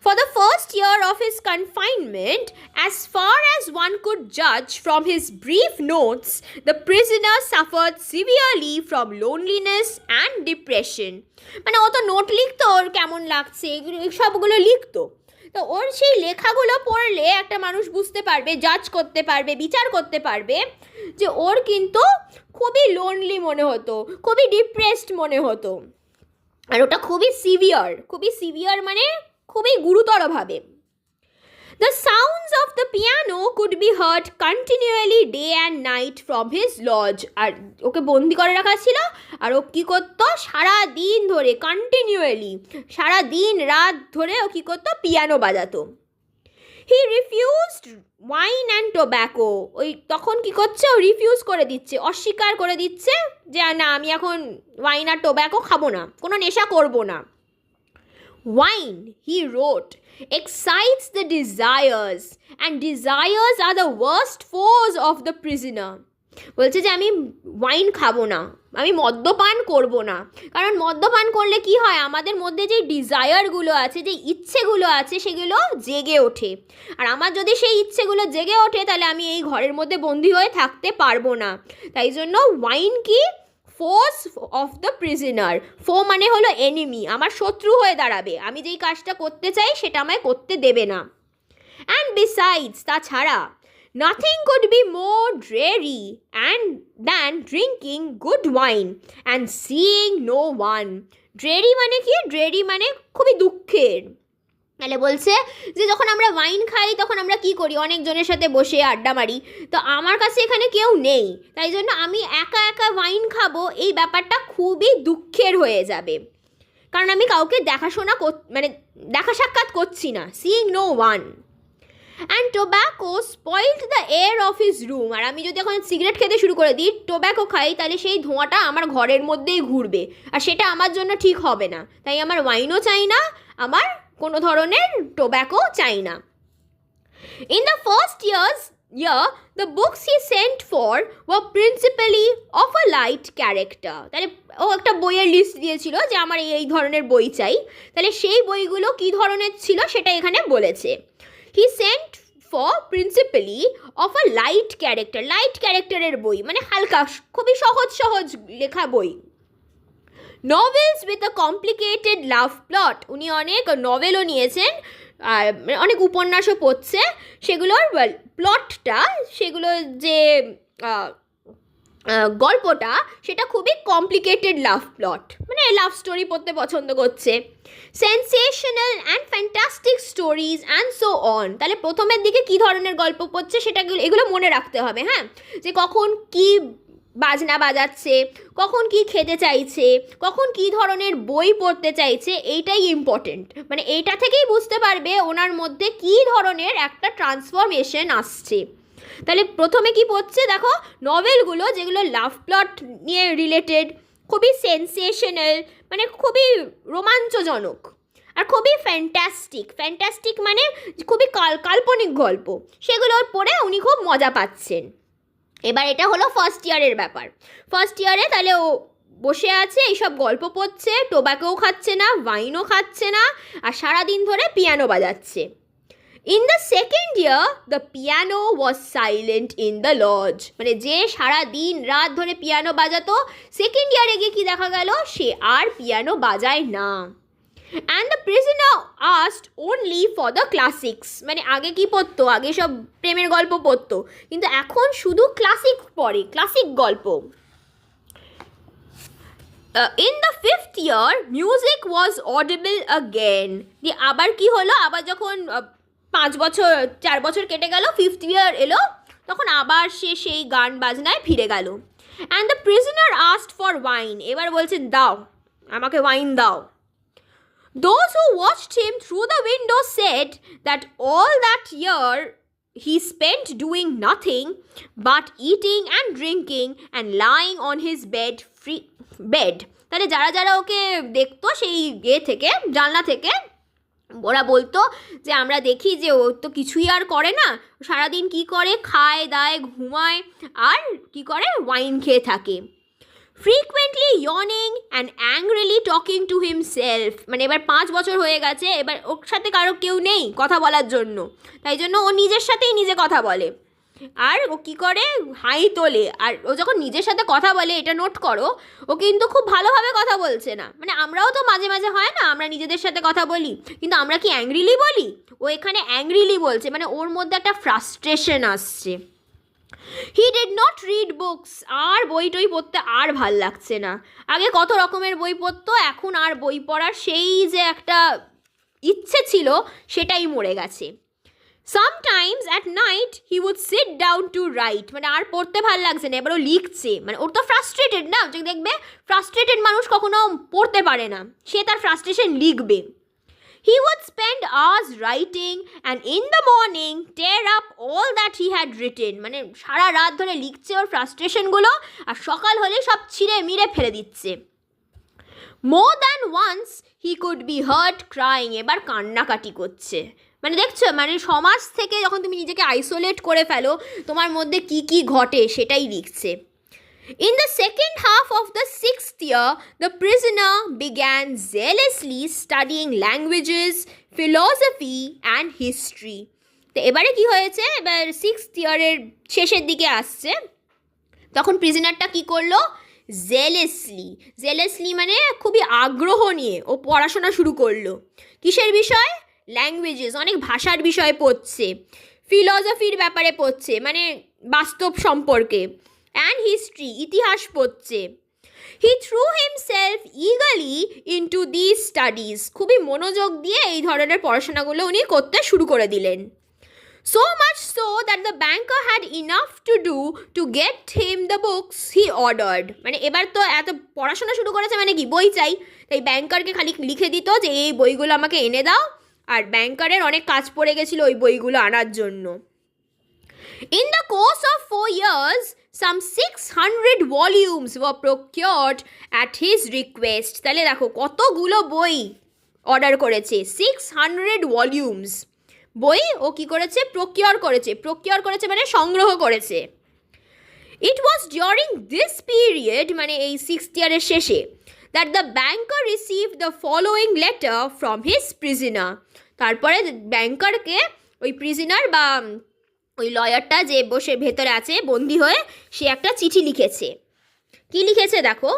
For the first year of his confinement, as far as one could judge from his brief notes, the prisoner suffered severely from loneliness and depression. মানে ও তো নোট লিখতো, ওর কেমন লাগছে এগুলো সবগুলো লিখতো। তো ওর সেই লেখাগুলো পড়লে একটা মানুষ বুঝতে পারবে, জাজ করতে পারবে, বিচার করতে পারবে যে ওর কিন্তু খুবই লোনলি মনে হতো, খুবই ডিপ্রেসড মনে হতো, আর ওটা খুবই সিভিয়ার মানে খুবই গুরুতরভাবে। The sounds of the piano could be heard continually day and night from his lodge. আর ওকে বন্দি করে রাখা ছিল, আর ও কী করতো সারা দিন ধরে কন্টিনিউয়ালি, সারা দিন রাত ধরে ও কী করতো, piano বাজাতো। He refused wine and tobacco. ওই তখন কী করছে, ও রিফিউজ করে দিচ্ছে, অস্বীকার করে দিচ্ছে যে না আমি এখন ওয়াইন আর টোব্যাকো খাবো না, কোনো নেশা করবো না। Wine, he wrote, excites the desires, and desires are the worst foes of the prisoner. বলছে যে আমি ওয়াইন খাবো না, আমি মদ্যপান করব না, কারণ মদ্যপান করলে কি হয়, আমাদের মধ্যে যে ডিজায়ারগুলো আছে, যে ইচ্ছেগুলো আছে, সেগুলো জেগে ওঠে, আর আমার যদি সেই ইচ্ছেগুলো জেগে ওঠে তাহলে আমি এই ঘরের মধ্যে বন্দি হয়ে থাকতে পারবো না। তাই জন্য ওয়াইন কি, ফোর্স অফ দ্য প্রিজনার, ফো মানে হলো এনিমি, আমার শত্রু হয়ে দাঁড়াবে, আমি যেই কাজটা করতে চাই সেটা আমায় করতে দেবে না। অ্যান্ড বিসাইডস, তাছাড়া nothing could be more dreary than drinking good wine and seeing no one. dreary মানে কি, dreary মানে খুবই দুঃখের। তাহলে বলছে যে যখন আমরা ওয়াইন খাই তখন আমরা কি করি, অনেকজনের সাথে বসে আড্ডা মারি, তো আমার কাছে এখানে কেউ নেই, তাই জন্য আমি একা একা ওয়াইন খাবো, এই ব্যাপারটা খুবই দুঃখের হয়ে যাবে, কারণ আমি কাউকে দেখাশোনা মানে দেখা সাক্ষাৎ করছি না, seeing no one. And tobacco spoiled the air of his room. আর আমি যদি এখন সিগারেট খেতে শুরু করে দিই, টোব্যাকো খাই, তাহলে সেই ধোঁয়াটা আমার ঘরের মধ্যেই ঘুরবে, আর সেটা আমার জন্য ঠিক হবে না, তাই আমার ওয়াইনও চাই না, আমার কোনো ধরনের টোব্যাকো চাই না। In the first year, the books he sent for were principally of a light character. তাহলে ও একটা বইয়ের লিস্ট দিয়েছিল যে আমার এই ধরনের বই চাই, তাহলে সেই বইগুলো কী ধরনের ছিল সেটা এখানে বলেছে। He sent for principally of a light character. Light ক্যারেক্টারের বই মানে হালকা, খুবই সহজ সহজ লেখা বই। Novels with a complicated love plot, উনি অনেক নভেলও নিয়েছেন, আর অনেক উপন্যাসও পড়ছে, সেগুলোর প্লটটা, সেগুলো যে গল্পটা, সেটা খুবই কমপ্লিকেটেড লাভ প্লট, মানে লাভ স্টোরি পড়তে পছন্দ করছে। Sensational and fantastic stories and so on. তাহলে প্রথমের দিকে কী ধরনের গল্প পড়ছে সেটা, এগুলো মনে রাখতে হবে, হ্যাঁ, যে কখন কী বাজনা বাজাচ্ছে, কখন কি খেতে চাইছে, কখন কি ধরনের বই পড়তে চাইছে, এইটাই ইম্পর্টেন্ট। মানে এইটা থেকেই বুঝতে পারবে ওনার মধ্যে কি ধরনের একটা ট্রান্সফরমেশন আসছে। তাহলে প্রথমে কি পড়ছে দেখো, নভেলগুলো যেগুলো লাভ প্লট নিয়ে রিলেটেড, খুবই সেন্সেশনাল, মানে খুবই রোমাঞ্চজনক আর খুবই ফ্যান্টাস্টিক মানে খুবই কাল্পনিক গল্প, সেগুলো পড়ে উনি খুব মজা পাচ্ছেন। এবার এটা হলো ফার্স্ট ইয়ারের ব্যাপার। ফার্স্ট ইয়ারে তাহলে ও বসে আছে, এইসব গল্প পড়ছে, টোব্যাকোও খাচ্ছে না, ওয়াইনও খাচ্ছে না, আর সারাদিন ধরে পিয়ানো বাজাচ্ছে। In the second year the piano was silent in the lodge, মানে যে সারা দিন রাত ধরে পিয়ানো বাজাতো, সেকেন্ড ইয়ারে গিয়ে কি দেখা গেল, সে আর পিয়ানো বাজায় না। And the prisoner asked only for the classics, মানে আগে কি পড়তো, আগে সব প্রেমের গল্প পড়তো, কিন্তু এখন শুধু ক্লাসিক পড়ে, ক্লাসিক গল্প। In the fifth year music was audible again, দিয়ে আবার কি হলো, আবার যখন 4 বছর কেটে গেল, ফিফথ ইয়ার এলো, তখন আবার সে সেই গান বাজনায় ফিরে গেল। And the prisoner asked for wine, এবার বলছে দাও আমাকে ওয়াইন দাও। Those who watched him through the window said that all that year he spent doing nothing but eating and drinking and lying on his bed. তাহলে যারা যারা ওকে দেখতো সেই থেকে জানলা থেকে, ওরা বলতো যে আমরা দেখি যে ও তো কিছুই আর করে না, সারাদিন কি করে, খায় দায় ঘুমায় আর কি করে, ওয়াইন খেয়ে থাকে। Frequently yawning and angrily talking to himself, মানে এবার 5 বছর হয়ে গেছে, এবার ওর সাথে কারো কেউ নেই কথা বলার জন্য, তাই জন্য ও নিজের সাথেই নিজে কথা বলে। আর ও কী করে, হাই তোলে, আর ও যখন নিজের সাথে কথা বলে, এটা নোট করো, ও কিন্তু খুব ভালোভাবে কথা বলছে না। মানে আমরাও তো মাঝে মাঝে হয় না, আমরা নিজেদের সাথে কথা বলি, কিন্তু আমরা কি অ্যাংরিলি বলি, ও এখানে অ্যাংরিলি বলছে, মানে ওর মধ্যে একটা ফ্রাস্ট্রেশন আসছে। He did not read books, আর বই টই পড়তে আর ভাল লাগছে না। আগে কত রকমের বই পড়তো, এখন আর বই পড়ার সেই যে একটা ইচ্ছে ছিল সেটাই মরে গেছে। Sometimes at night he would sit down to write, মানে আর পড়তে ভাল লাগছে না, এবার ও লিখছে, মানে ওর তো ফ্রাস্ট্রেটেড না, যে দেখবে ফ্রাস্ট্রেটেড মানুষ কখনো পড়তে পারে না, সে তার ফ্রাস্ট্রেশন লিখবে। He would spend hours writing and in the morning tear up all that he had written, মানে সারা রাত ধরে লিখছে ওর ফ্রাস্ট্রেশনগুলো, আর সকাল হলে সব ছিঁড়ে মিড়ে ফেলে দিচ্ছে। More than once he could be heard crying, এবার কান্নাকাটি করছে। মানে দেখছো, মানে সমাজ থেকে যখন তুমি নিজেকে আইসোলেট করে ফেলো, তোমার মধ্যে কি কি ঘটে সেটাই লিখছে। In the second half of the 6th year, the prisoner began zealously studying languages, philosophy and history. তো এবারে কি হয়েছে, এবার 6th ইয়ারের শেষের দিকে আসছে, তখন প্রিজনারটা কি করলো, জেলেসলি মানে খুবই আগ্রহ নিয়ে ও পড়াশোনা শুরু করলো। কিসের বিষয়, ল্যাঙ্গুয়েজেস, অনেক ভাষার বিষয়ে পড়ছে, ফিলসফির ব্যাপারে পড়ছে, মানে বাস্তব সম্পর্কে, অ্যান্ড হিস্ট্রি, ইতিহাস পড়ছে। He threw himself eagerly into this studies, খুবই মনোযোগ দিয়ে এই ধরনের পড়াশোনাগুলো উনি করতে শুরু করে দিলেন। So much so that the banker had enough to do to get him the books he ordered, মানে এবার তো এত পড়াশোনা শুরু করেছে, মানে কি বই চাই, তাই ব্যাংকারকে খালি লিখে দিত যে এই বইগুলো আমাকে এনে দাও, আর ব্যাংকারের অনেক কাজ পড়ে গেছিলো ওই বইগুলো আনার জন্য। In the course of 4 years, some 600 volumes were procured at his request. তাহলে দেখো কতগুলো বই অর্ডার করেছে, 600 ভলিউমস বই ও কী করেছে, প্রকিওর করেছে মানে সংগ্রহ করেছে। It was during this period, মানে এই 6th ইয়ারের শেষে, that the banker received the following letter from his prisoner. তারপরে ব্যাংকারকে ওই প্রিজনার বা ওই লয়ারটা যে বসে ভেতরে আছে বন্দি হয়ে, সে একটা চিঠি লিখেছে। কি লিখেছে দেখো,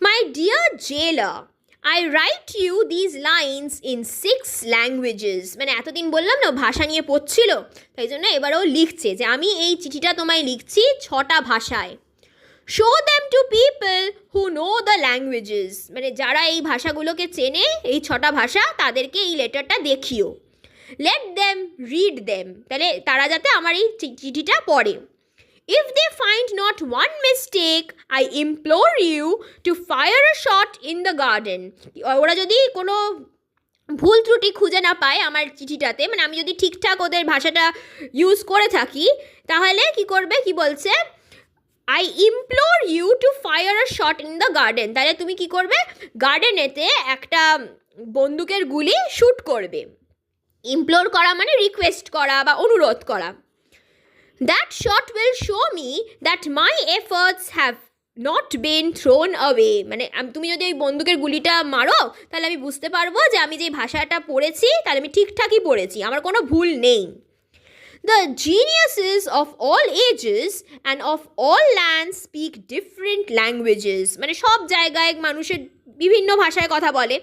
my dear jailer, I write you these lines in 6 languages, মানে এতদিন বললাম না ভাষা নিয়ে পড়ছিল, তাই জন্য এবারও লিখছে যে আমি এই চিঠিটা তোমায় লিখছি 6টা ভাষায়। Show them to people who know the languages, মানে যারা এই ভাষাগুলোকে চেনে, এই 6টা ভাষা, তাদেরকে এই লেটারটা দেখিও। লেট দেম রিড দেম, তাহলে তারা যাতে আমার এই চিঠিটা পড়ে। If they find not one mistake, I implore you to fire a shot in the garden. ওরা যদি কোনো ভুল ত্রুটি খুঁজে না পায় আমার চিঠিটাতে, মানে আমি যদি ঠিকঠাক ওদের ভাষাটা ইউজ করে থাকি, তাহলে কি করবে, কি বলছে, I implore you to fire a shot in the garden, তাহলে তুমি কি করবে, গার্ডেনেতে একটা বন্দুকের গুলি শ্যুট করবে। ইমপ্লোর করা মানে রিকোয়েস্ট করা বা অনুরোধ করা। That shot will show me that my efforts have not been thrown away, মানে তুমি যদি ওই বন্দুকের গুলিটা মারো তাহলে আমি বুঝতে পারবো যে আমি যে ভাষাটা পড়েছি তাহলে আমি ঠিকঠাকই পড়েছি, আমার কোনো ভুল নেই। The geniuses of all ages and of all lands speak different languages, মানে সব জায়গায় মানুষের বিভিন্ন ভাষায় কথা বলে।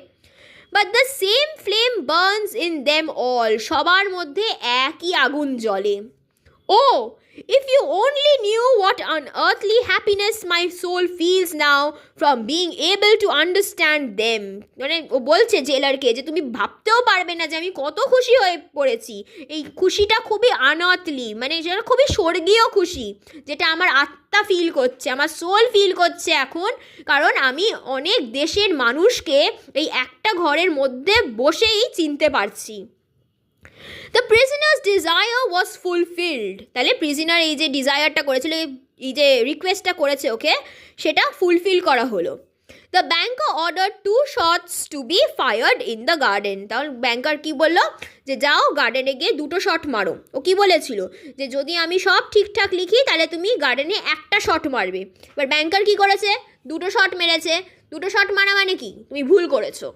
But the same flame burns in them all, সবার মধ্যে একই আগুন জ্বলে। Oh, if you only knew what unearthly happiness my soul feels now from being able to understand them, মানে ও বলছে জেলারকে যে তুমি ভাবতেও পারবে না যে আমি কত খুশি হয়ে পড়েছি, এই খুশিটা খুবই আনআর্থলি, মানে যেটা খুবই স্বর্গীয় খুশি, যেটা আমার আত্মা ফিল করছে, আমার সোল ফিল করছে এখন, কারণ আমি অনেক দেশের মানুষকে এই একটা ঘরের মধ্যে বসেই চিনতে পারছি। The prisoners desire was fulfilled, তাহলে প্রিজনার এই যে ডিজায়ারটা করেছিল, এই যে রিকোয়েস্টটা করেছে ওকে, সেটা ফুলফিল করা হলো। The banker order 2 shots to be fired in the garden, তাহলে ব্যাংকার কি বললো, যে যাও গার্ডেনে গিয়ে 2টো শট মারো। ও কি বলেছিল, যে যদি আমি সব ঠিকঠাক লিখি তাহলে তুমি গার্ডেনে একটা শট মারবে। এবার ব্যাংকার কি করেছে, 2টো শট মেরেছে। 2টো শট মারা মানে কি, তুমি ভুল করেছো।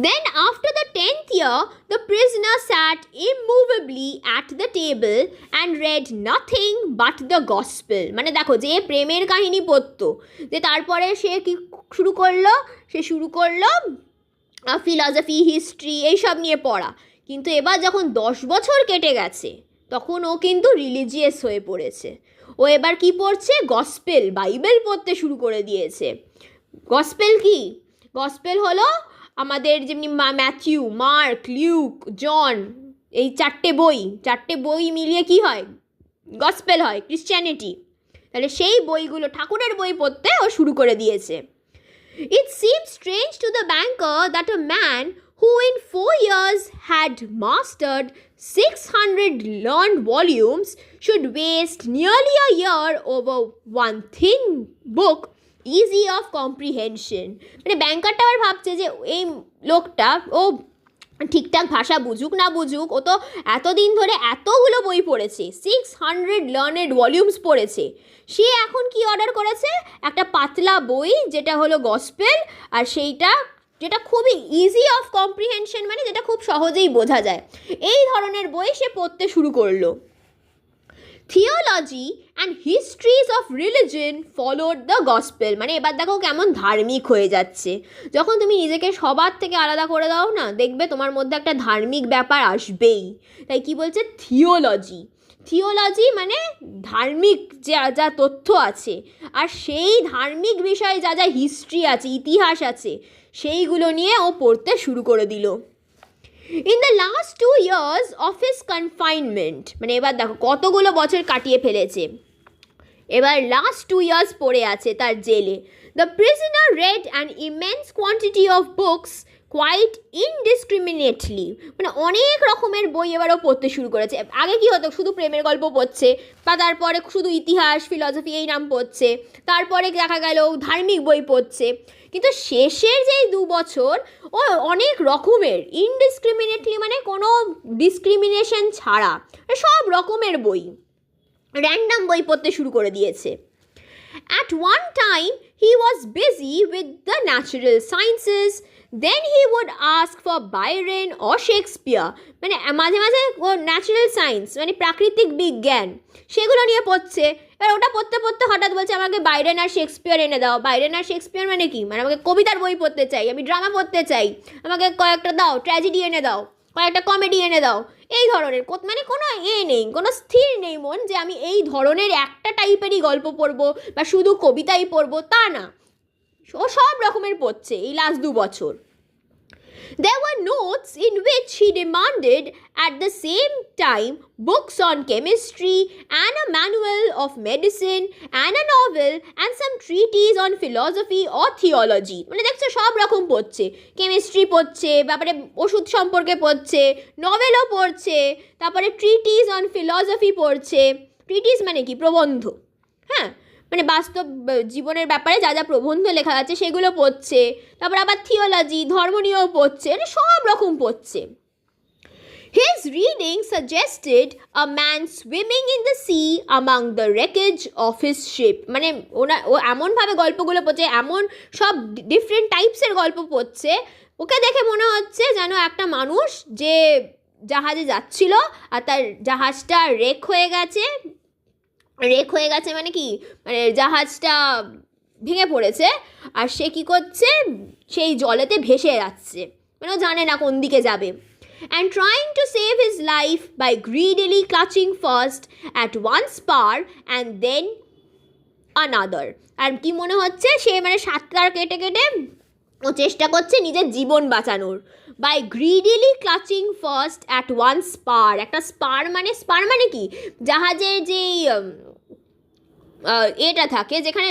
Then after the 10th year, the prisoner sat immovably at the table and read nothing but the gospel, মানে দেখো যে প্রেমের কাহিনী পড়তো, যে তারপরে সে কি শুরু করলো, সে শুরু করলো ফিলসফি, হিস্ট্রি এইসব নিয়ে পড়া। কিন্তু এবার যখন 10 বছর কেটে গেছে তখন ও কিন্তু রিলিজিয়াস হয়ে পড়েছে। ও এবার কি পড়ছে, গসপেল, বাইবেল পড়তে শুরু করে দিয়েছে। গসপেল কি, গসপেল হলো আমাদের যেমনি ম্যাথিউ, মার্ক, লিউক, জন, এই 4টে বই মিলিয়ে কি হয়, গসপেল হয়, ক্রিশ্চিয়ানিটি। তাহলে সেই বইগুলো, ঠাকুরের বই পড়তে ও শুরু করে দিয়েছে। It seemed strange to the banker that a man who in 4 years had mastered 600 learned volumes should waste nearly a year over one thin book easy of comprehension, মানে ব্যাংকারটা আবার ভাবছে যে এই লোকটা ও ঠিকঠাক ভাষা বুঝুক না বুঝুক, ও তো এতদিন ধরে এতগুলো বই পড়েছে, 600 লার্নেড ভলিউমস পড়েছে, সে এখন কি অর্ডার করেছে, একটা পাতলা বই যেটা হলো গসপেল, আর সেইটা যেটা খুবই ইজি অফ কম্প্রিহেনশন, মানে যেটা খুব সহজেই বোঝা যায়, এই ধরনের বই সে পড়তে শুরু করলো। Theology and histories of religion followed the gospel, মানে এবার দেখো কেমন ধার্মিক হয়ে যাচ্ছে। যখন তুমি নিজেকে সবার থেকে আলাদা করে দাও না, দেখবে তোমার মধ্যে একটা ধার্মিক ব্যাপার আসবেই। তাই কি বলছে, থিওলজি, থিওলজি মানে ধার্মিক যা যা তথ্য আছে, আর সেই ধার্মিক বিষয়ে যা যা হিস্ট্রি আছে, ইতিহাস আছে, সেইগুলো নিয়ে ও পড়তে শুরু করে দিল। In the last 2 years of his confinement, মানে এবার দেখো কতগুলো বছর কাটিয়ে ফেলেছে, এবার লাস্ট 2 years পড়ে আছে তার জেলে। The prisoner read an immense quantity of books quite indiscriminately, মানে অনেক রকমের বই এবারও পড়তে শুরু করেছে। আগে কি হতো, শুধু প্রেমের গল্প পড়ছে, বা তারপরে শুধু ইতিহাস, ফিলসফি এই নাম পড়ছে, তারপরে দেখা গেল ধার্মিক বই পড়ছে, কিন্তু শেষের যেই 2 বছর ও অনেক রকমের, ইনডিসক্রিমিনেটলি মানে কোনো ডিসক্রিমিনেশন ছাড়া সব রকমের বই, র্যান্ডাম বই পড়তে শুরু করে দিয়েছে। At one time he was busy with the natural sciences, then he would ask for Byron or Shakespeare, মানে মাঝে মাঝে ও ন্যাচারাল সায়েন্স মানে প্রাকৃতিক বিজ্ঞান সেগুলো নিয়ে পড়ছে। এবার ওটা পড়তে পড়তে হঠাৎ বলছে আমাকে বাইরন আর শেক্সপিয়ার এনে দাও। বাইরন আর শেক্সপিয়ার মানে কি, মানে আমাকে কবিতার বই পড়তে চাই, আমি ড্রামা পড়তে চাই, আমাকে কয়েকটা দাও, ট্র্যাজেডি এনে দাও, কয়েকটা কমেডি এনে দাও, এই ধরনের, মানে কোনো নেই, কোনো স্থির নেই মন যে আমি এই ধরনের একটা টাইপেরই গল্প পড়বো বা শুধু কবিতাই পড়বো, তা না, ও সব রকমের পড়ছে এই লাস্ট 2 বছর। There were notes in which he demanded at the same time books on chemistry and a manual of medicine and a novel and some treatise on philosophy or theology. মানে দেখছো সব রকম পড়ছে, কেমিস্ট্রি পড়ছে, তারপরে ওষুধ সম্পর্কে পড়ছে, নভেলও পড়ছে, তারপরে ট্রিটিস অন ফিলসফি পড়ছে। ট্রিটিস মানে কি? প্রবন্ধ। হ্যাঁ, মানে বাস্তব জীবনের ব্যাপারে যা যা প্রবন্ধ লেখা আছে সেগুলো পড়ছে, তারপর আবার থিওলজি, ধর্ম নিয়েও পড়ছে, মানে সব রকম পড়ছে। His reading suggested a man swimming in the sea among the wreckage of his ship. মানে ও এমনভাবে গল্পগুলো পড়ছে, এমন সব ডিফারেন্ট টাইপসের গল্প পড়ছে, ওকে দেখে মনে হচ্ছে যেন একটা মানুষ যে জাহাজে যাচ্ছিল আর তার জাহাজটা রেক হয়ে গেছে মানে কি, মানে জাহাজটা ভেঙে পড়েছে আর সে কী করছে, সেই জলেতে ভেসে যাচ্ছে, মানে ও জানে না কোন দিকে যাবে। And trying to save his life by greedily clutching first at one spar and then another. আর কি মনে হচ্ছে, সে মানে সাঁতার কেটে কেটে ও চেষ্টা করছে নিজের জীবন বাঁচানোর। By greedily clutching first at one spar. একটা স্পার মানে কি, জাহাজের যেই এটা থাকে যেখানে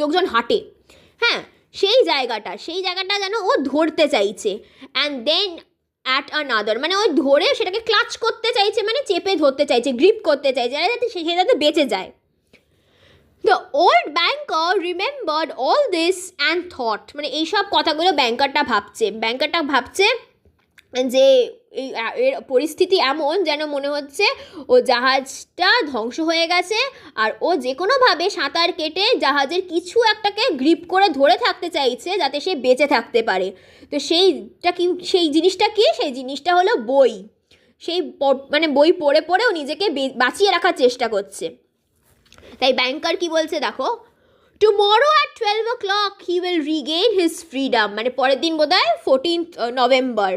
লোকজন হাঁটে, হ্যাঁ, সেই জায়গাটা যেন ও ধরতে চাইছে। অ্যান্ড দেন অ্যাট আনাদার, মানে ওই ধরে সেটাকে ক্লাচ করতে চাইছে, মানে চেপে ধরতে চাইছে, গ্রিপ করতে চাইছে, যাতে সে যাতে বেঁচে যায়। The old banker remembered all this and thought, মানে এইসব কথাগুলো ব্যাংকারটা ভাবছে যে এর পরিস্থিতি এমন যেন মনে হচ্ছে ও জাহাজটা ধ্বংস হয়ে গেছে আর ও যে কোনোভাবে সাঁতার কেটে জাহাজের কিছু একটাকে গ্রিপ করে ধরে থাকতে চাইছে যাতে সে বেঁচে থাকতে পারে। তো সেই জিনিসটা হলো বই। মানে বই পড়ে পড়ে ও নিজেকে বাঁচিয়ে রাখার চেষ্টা করছে। তাই ব্যাংকার কি বলছে দেখো, tomorrow at 12 o'clock he will Regain his freedom, মানে পরের দিন বোধহয় 14th November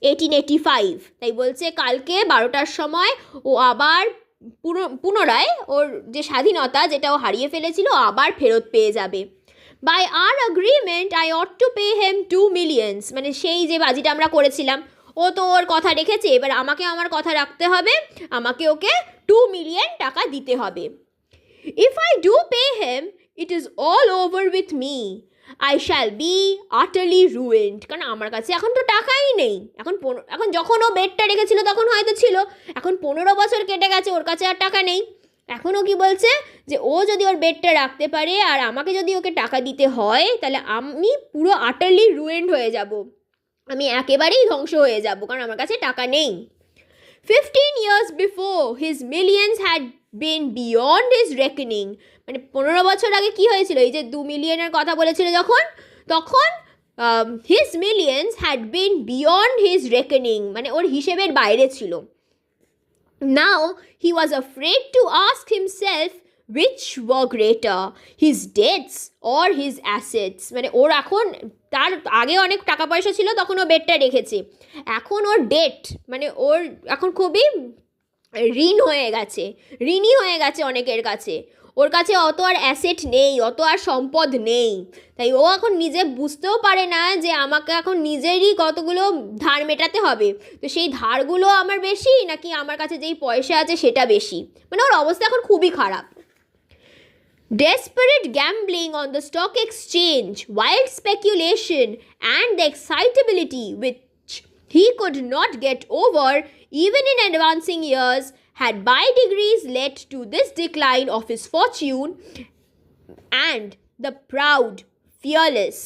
1885। তাই বলছে কালকে 12টার সময় ও আবার পুনরায় ওর যে স্বাধীনতা যেটা ও হারিয়ে ফেলেছিল আবার ফেরত পেয়ে যাবে। By our agreement I ought to pay him 2 million, মানে সেই যে বাজিটা আমরা করেছিলাম, ও তো ওর কথা রেখেছে, এবার আমাকে আমার কথা রাখতে হবে, আমাকে ওকে 2 million টাকা দিতে হবে। If I do pay him, it is all over with me. I shall be utterly ruined. কারণ আমার কাছে এখন তো টাকাই নেই। এখন যখন ও বেডটা রেখেছিল তখন হয়তো ছিল, এখন 15 বছর কেটে গেছে, ওর কাছে আর টাকা নেই। এখনও কি বলছে যে ও যদি ওর বেডটা রাখতে পারে আর আমাকে যদি ওকে টাকা দিতে হয় তাহলে আমি পুরো আটারলি রুয়েন্ড হয়ে যাব, আমি একেবারেই ধ্বংস হয়ে যাব, কারণ আমার কাছে টাকা নেই। 15 years before, his millions had been beyond his reckoning. মানে 15 বছর আগে কি হয়েছিল, এই যে 2 মিলিয়নের কথা বলেছিল তখন his millions had been beyond his reckoning, মানে ওর হিসেবের বাইরে ছিল। Now he was afraid to ask himself which were greater, his debts or his assets. মানে ওর এখন, তার আগে অনেক টাকা পয়সা ছিল তখন ও বেডটা রেখেছে, এখন ওর ডেট মানে ওর এখন খুবই ঋণী হয়ে গেছে অনেকের কাছে, ওর কাছে অত আর অ্যাসেট নেই, অত আর সম্পদ নেই। তাই ও এখন নিজে বুঝতেও পারে না যে আমাকে এখন নিজেরই কতগুলো ধার মেটাতে হবে, তো সেই ধারগুলো আমার বেশি নাকি আমার কাছে যেই পয়সা আছে সেটা বেশি, মানে ওর অবস্থা এখন খুবই খারাপ। Desperate gambling on the stock exchange, wild speculation, and the excitability which he could not get over even in advancing years had by degrees led to this decline of his fortune, and the proud, fearless,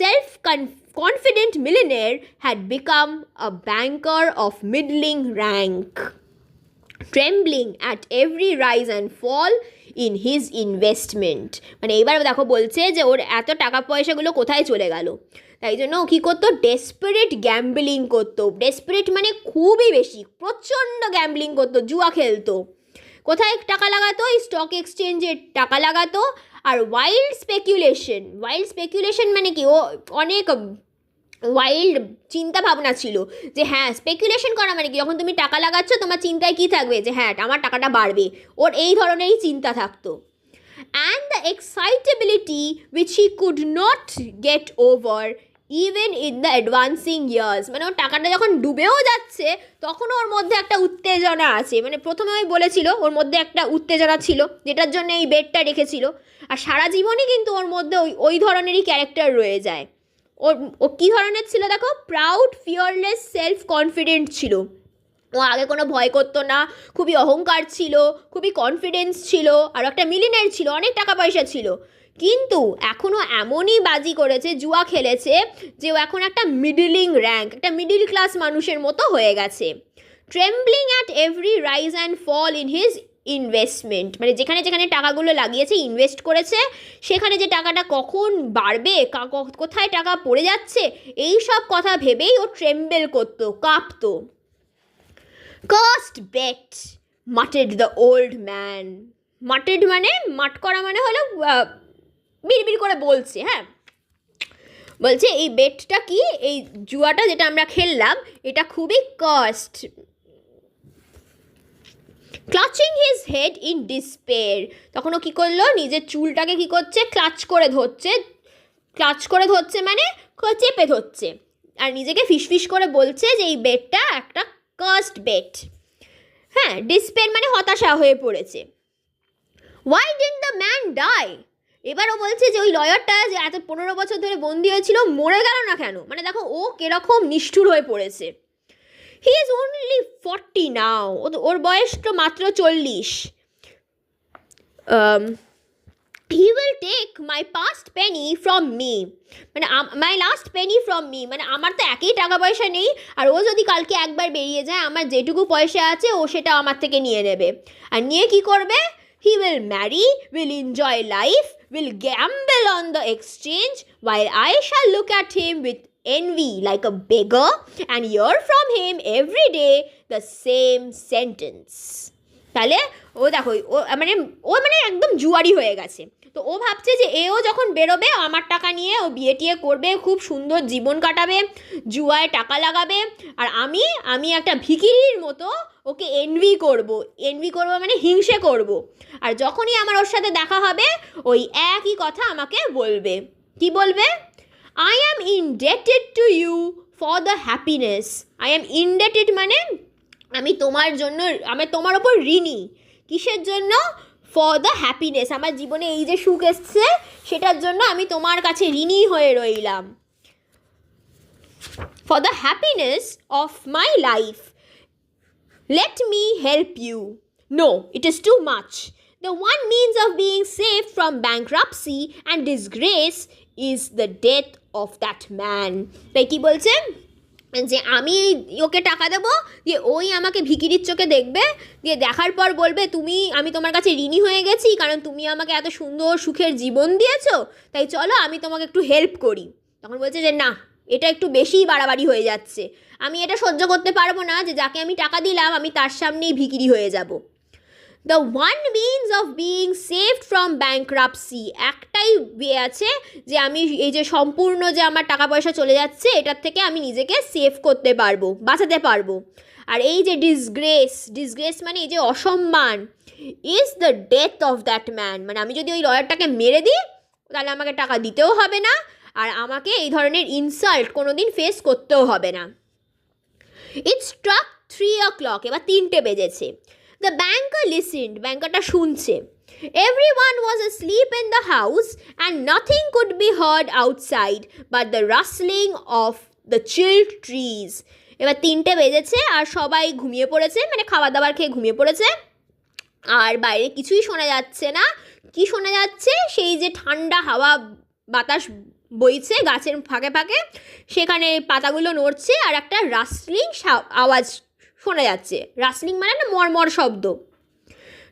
self-confident millionaire had become a banker of middling rank, trembling at every rise and fall in his investment. মানে এবার দেখো বলছে যে ওর এত টাকা পয়সাগুলো কোথায় চলে গেল, তাই জন্য ও কী করতো, ডেসপারেট গ্যাম্বলিং করতো। ডেসপারেট মানে খুবই বেশি, প্রচণ্ড গ্যাম্বলিং করতো, জুয়া খেলতো। কোথায় টাকা লাগাতো, এই স্টক এক্সচেঞ্জে টাকা লাগাতো। আর ওয়াইল্ড স্পেকুলেশন মানে কি, ও অনেক ওয়াইল্ড চিন্তা ভাবনা ছিল যে হ্যাঁ স্পেকুলেশন করা মানে কি, যখন তুমি টাকা লাগাচ্ছ তোমার চিন্তায় কী থাকবে যে হ্যাঁ আমার টাকাটা বাড়বে, ওর এই ধরনেরই চিন্তা থাকতো। and the excitability which he could not get over even in the advancing years, মানে ওর টাকাটা যখন ডুবেও যাচ্ছে তখনও ওর মধ্যে একটা উত্তেজনা আছে, মানে প্রথমে ওই বলেছিল ওর মধ্যে একটা উত্তেজনা ছিল যেটার জন্য এই বেডটা রেখেছিল, আর সারা জীবনই কিন্তু ওর মধ্যে ওই ওই ধরনেরই ক্যারেক্টার রয়ে যায়। ওর ও কী ধরনের ছিল দেখো, প্রাউড, ফিয়ারলেস, সেলফ কনফিডেন্ট ছিল। ও আগে কোনো ভয় করতো না, খুবই অহংকার ছিল, খুবই কনফিডেন্স ছিল, আর একটা মিলিয়নেয়ার ছিল, অনেক টাকা পয়সা ছিল। কিন্তু এখনও এমনই বাজি করেছে, জুয়া খেলেছে, যে ও এখন একটা মিডলিং র্যাঙ্ক, একটা মিডিল ক্লাস মানুষের মতো হয়ে গেছে। Trembling at every rise and fall in his investment, মানে যেখানে যেখানে টাকাগুলো লাগিয়েছে, ইনভেস্ট করেছে, সেখানে যে টাকাটা কখন বাড়বে, কোথায় টাকা পড়ে যাচ্ছে, এই সব কথা ভেবেই ও ট্রেম্বেল করতো, কাঁপতো। Cursed bet, muttered the old man. Muttered মানে মাট করা, মানে হলো বিড়বিড় করে বলছে। হ্যাঁ, বলছে এই বেটটা কি, এই জুয়াটা যেটা আমরা খেললাম এটা খুবই cost. Clutching his head in despair, তখন ও কী করলো, নিজের চুলটাকে কী করছে, ক্লাচ করে ধরছে, মানে চেপে ধরছে, আর নিজেকে ফিসফিস করে বলছে যে এই বেটটা একটা কাস্ট বেট। হ্যাঁ, ডিসপেয়ার মানে হতাশা হয়ে পড়েছে। Y didn't the man die, এবার ও বলছে যে ওই লয়ারটা যে এত 15 বছর ধরে বন্দি হয়েছিল মরে গেল না কেন, মানে দেখো ও কিরকম নিষ্ঠুর হয়ে পড়েছে। হি ইজ অনলি 40 নাও, ওর বয়স তো মাত্র 40। He will take my past penny from me, মানে my last penny from me, মানে আমার তো একই টাকা পয়সা নেই, আর ও যদি কালকে একবার বেরিয়ে যায় আমার যেটুকু পয়সা আছে ও সেটা আমার থেকে নিয়ে নেবে। আর নিয়ে কি করবে, he will Mary, will enjoy life, will gamble on the exchange, while I shall look at him with envy like a beggar and hear from him every day the same sentence. তাহলে ও দেখো ও মানে একদম জুয়ারি হয়ে গেছে। তো ও ভাবছে যে এও যখন বেরোবে আমার টাকা নিয়ে ও বিয়ে টিয়ে করবে, খুব সুন্দর জীবন কাটাবে, জুয়ায় টাকা লাগাবে, আর আমি একটা ভিখিরির মতো ওকে এনভি করব মানে হিংসে করব, আর যখনই আমার ওর সাথে দেখা হবে ওই একই কথা আমাকে বলবে। কি বলবে, I am indebted to you for the happiness. I am indebted মানে আমি তোমার ওপর ঋণী। কিসের জন্য, ফর দ্য হ্যাপিনেস, আমার জীবনে এই যে সুখ এসছে সেটার জন্য আমি তোমার কাছে ঋণী হয়ে রইলাম। For the happiness of my life let me help you. No, it is too much. The one means of being saved from bankruptcy and disgrace is the death of that man. তাই কি বলছেন, যে আমি ওকে টাকা দেবো, দিয়ে ওই আমাকে ভিখিরির চোখে দেখবে, দিয়ে দেখার পর বলবে আমি তোমার কাছে ঋণী হয়ে গেছি কারণ তুমি আমাকে এত সুন্দর সুখের জীবন দিয়েছো, তাই চলো আমি তোমাকে একটু হেল্প করি। তখন বলছে যে না, এটা একটু বেশিই বাড়াবাড়ি হয়ে যাচ্ছে, আমি এটা সহ্য করতে পারবো না যে যাকে আমি টাকা দিলাম আমি তার সামনেই ভিখিরি হয়ে যাব। The one means of being saved from bankruptcy, একটাই ওয়ে আছে যে আমি এই যে সম্পূর্ণ যে আমার টাকা পয়সা চলে যাচ্ছে এটার থেকে আমি নিজেকে সেভ করতে পারবো, বাঁচাতে পারবো। আর এই যে ডিসগ্রেস মানে এই যে অসম্মান, is the death of that man, মানে আমি যদি ওই লয়ারটাকে মেরে দিই তাহলে আমাকে টাকা দিতেও হবে না, আর আমাকে এই ধরনের ইনসাল্ট কোনো দিন ফেস করতেও হবে না। ইট স্ট্রাক 3 o'clock, এবার 3টে বেজেছে। দ্য ব্যাংকার লিসেন্ড, ব্যাংকারটা শুনছে। Everyone was asleep in the house and nothing could be heard outside but the rustling of the chilled trees. এবার 3টে বেজেছে আর সবাই ঘুমিয়ে পড়েছে, মানে খাবার দাবার খেয়ে ঘুমিয়ে পড়েছে, আর বাইরে কিছুই শোনা যাচ্ছে না। কি শোনা যাচ্ছে, সেই যে ঠান্ডা হাওয়া বাতাস বইছে গাছের ফাঁকে ফাঁকে, সেখানে পাতাগুলো নড়ছে আর একটা রাসলিং আওয়াজ শোনা যাচ্ছে। রাসলিং মানে একটা মরমর শব্দ।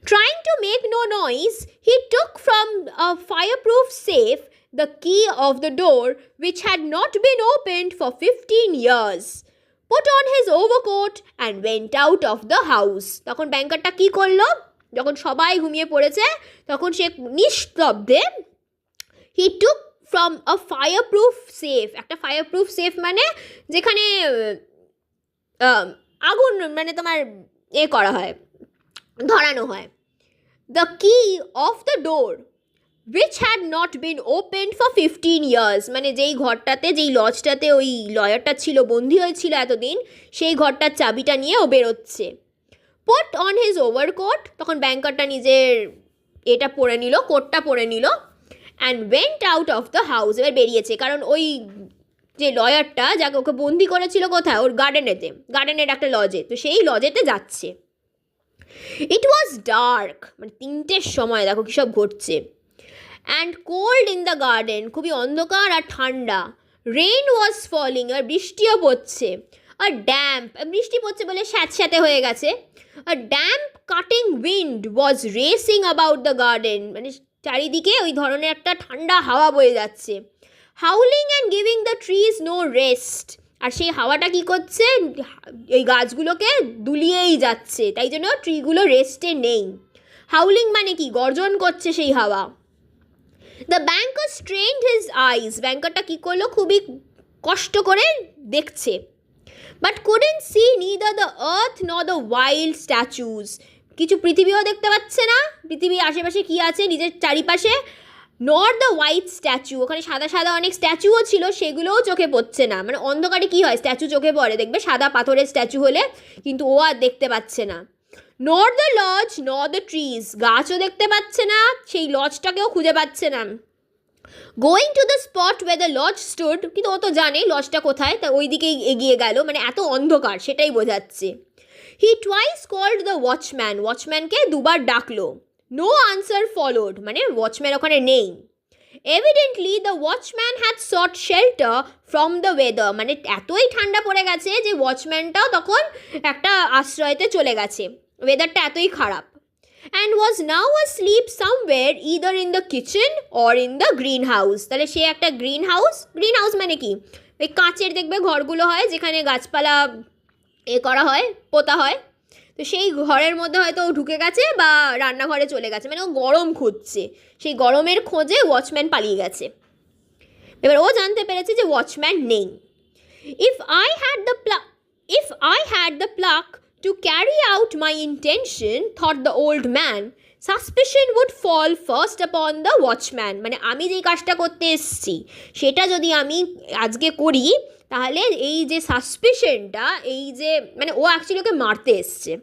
Trying to make no noise, he took from a fireproof safe the key of the door which had not been opened for 15 years, put on his overcoat and went out of the house. তখন ব্যাংকারটা কি করলো, যখন সবাই ঘুমিয়ে পড়েছে তখন সে নিস্তব্ধে he took from a fireproof safe, একটা fireproof safe মানে যেখানে আগুন মানে তোমার করা হয়, ধরানো হয়। দ্য কি of the door which had not been opened for 15 years, মানে যেই ঘরটাতে, যেই লজটাতে ওই লয়ারটা ছিল, বন্দি হয়েছিল এতদিন, সেই ঘরটার চাবিটা নিয়ে ও বেরোচ্ছে। put on his overcoat, তখন ব্যাংকারটা নিজের এটা পরে নিল, কোটটা পরে নিল, and went out of the house, এবার বেরিয়েছে, কারণ ওই যে লয়ারটা যাকে ওকে বন্দি করেছিল কোথায়, ওর গার্ডেনেতে, গার্ডেনের একটা লজে, তো সেই লজেতে যাচ্ছে। ইট ওয়াজ ডার্ক, মানে 3টের সময়, দেখো কী সব ঘটছে। And cold in the garden, খুবই অন্ধকার আর ঠান্ডা। রেইন ওয়াজ ফলিং, আর বৃষ্টিও পড়ছে। আর ড্যাম্প, বৃষ্টি পড়ছে বলে স্যাঁতস্যাঁতে হয়ে গেছে। আর damp cutting wind was racing about the garden, মানে চারিদিকে ওই ধরনের একটা ঠান্ডা হাওয়া বয়ে যাচ্ছে। Howling and giving the trees no rest, আর সেই হাওয়াটা কী করছে, এই গাছগুলোকে দুলিয়েই যাচ্ছে, তাই জন্য ট্রিগুলো রেস্টে নেই। হাউলিং মানে কি, গর্জন করছে সেই হাওয়া। The banker strained his eyes, ব্যাংকারটা কী করলো, খুবই কষ্ট করে দেখছে। But couldn't see neither the earth nor the wild স্ট্যাচুজ, কিছু পৃথিবীও দেখতে পাচ্ছে না, পৃথিবীর আশেপাশে কী আছে নিজের চারিপাশে, নর দ্য হোয়াইট স্ট্যাচু, ওখানে সাদা সাদা অনেক স্ট্যাচুও ছিল, সেগুলোও চোখে পড়ছে না। মানে অন্ধকারে কী হয়, স্ট্যাচু চোখে পড়ে, দেখবে সাদা পাথরের স্ট্যাচু হলে, কিন্তু ও আর দেখতে পাচ্ছে না। Nor the lodge nor the trees, গাছও দেখতে পাচ্ছে না, সেই লজটাকেও খুঁজে পাচ্ছে না। Going to the spot where the lodge stood, কিন্তু ও তো জানে লজটা কোথায়, তা ওই দিকেই এগিয়ে গেল, মানে এত অন্ধকার সেটাই বোঝাচ্ছে। হি টুয়াইস কল্ড দ্য ওয়াচম্যান, ওয়াচম্যানকে দুবার ডাকলো। নো আনসার ফলোড, মানে ওয়াচম্যান ওখানে নেই। Evidently the watchman had thought shelter from the weather, মানে এতই ঠান্ডা পড়ে গেছে যে ওয়াচম্যানটাও তখন একটা আশ্রয়তে চলে গেছে, ওয়েদারটা এতই খারাপ। And was now asleep somewhere either in the kitchen or in the green house, তাহলে সে একটা গ্রিন হাউস মানে কি, ওই কাঁচের দেখবে ঘরগুলো হয় যেখানে গাছপালা করা হয়, পোতা হয়, তো সেই ঘরের মধ্যে হয়তো ও ঢুকে গেছে বা রান্নাঘরে চলে গেছে, মানে ও গরম খুঁজছে, সেই গরমের খোঁজে ওয়াচম্যান পালিয়ে গেছে। এবার ও জানতে পেরেছে যে ওয়াচম্যান নেই। If I had the pluck to carry out my intention, thought the old man, suspicion would fall first upon the watchman, মানে আমি যেই কাজটা করতে এসেছি সেটা যদি আমি আজকে করি, তাহলে এই যে সাসপিশনটা, এই যে মানে ও অ্যাকচুয়ালি ওকে মারতে এসছে,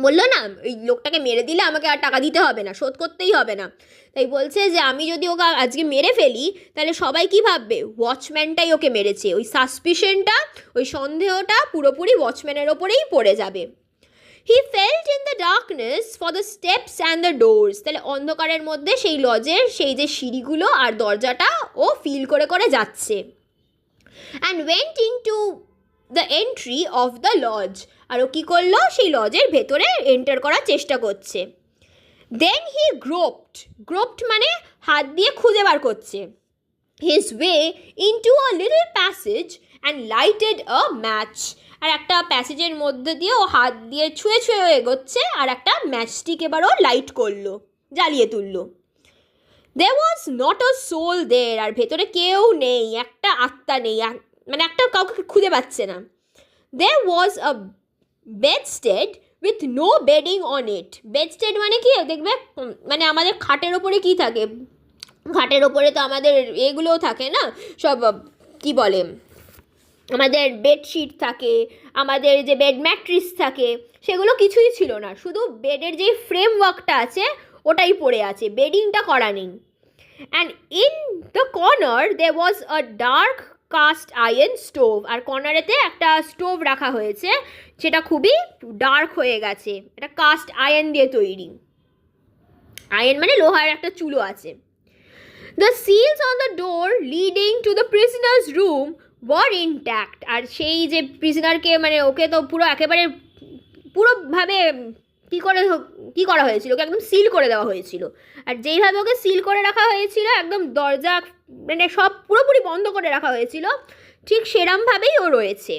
বললো না ওই লোকটাকে মেরে দিলে আমাকে আর টাকা দিতে হবে না, শোধ করতেই হবে না, তাই বলছে যে আমি যদি ওকে আজকে মেরে ফেলি তাহলে সবাই কী ভাববে, ওয়াচম্যানটাই ওকে মেরেছে, ওই সাসপিশনটা, ওই সন্দেহটা পুরোপুরি ওয়াচম্যানের ওপরেই পড়ে যাবে। He felt in the darkness for the steps and the doors, তাহলে অন্ধকারের মধ্যে সেই লজের সেই যে সিঁড়িগুলো আর দরজাটা ও ফিল করে করে যাচ্ছে। And went into the entry of the lodge, আর ও কী করলো, সেই লজের ভেতরে এন্টার করার চেষ্টা করছে। দেন হি গ্রোপড মানে হাত দিয়ে খুঁজে বার করছে। His way into a little passage and lighted a match, আর একটা প্যাসেজের মধ্যে দিয়ে ও হাত দিয়ে ছুঁয়ে ছুঁয়ে এগোচ্ছে, আর একটা ম্যাচস্টিক এবারও লাইট করলো, জ্বালিয়ে তুললো। There was not a soul there, আর ভেতরে কেউ নেই, একটা আত্মা নেই, মানে একটা কাউকে খুঁজে পাচ্ছে না। There was a bedstead with no bedding on it, bedstead মানে কি দেখবে, মানে আমাদের খাটের ওপরে কি থাকে, খাটের ওপরে তো আমাদের এগুলোও থাকে না, সব কি বলে, আমাদের বেডশিট থাকে, আমাদের যে বেড ম্যাট্রিস থাকে, সেগুলো কিছুই ছিল না, শুধু বেডের যেই ফ্রেমওয়ার্কটা আছে ওটাই পড়ে আছে, বেডিংটা করা নেই। And in the corner there was a dark cast iron stove, আর কর্নারেতে একটা স্টোভ রাখা হয়েছে, সেটা খুবই ডার্ক হয়ে গেছে, এটা কাস্ট আয়রন দিয়ে তৈরি, আয়রন মানে লোহার একটা চুলো আছে। The seals on the door leading to the prisoner's room were intact, আর সেই যে প্রিজনারকে মানে ওকে তো পুরো একেবারে পুরোভাবে কী করা হয়েছিল, ওকে একদম সিল করে দেওয়া হয়েছিল, আর যেইভাবে ওকে সিল করে রাখা হয়েছিল, একদম দরজা মানে সব পুরোপুরি বন্ধ করে রাখা হয়েছিল, ঠিক সেরমভাবেই ও রয়েছে।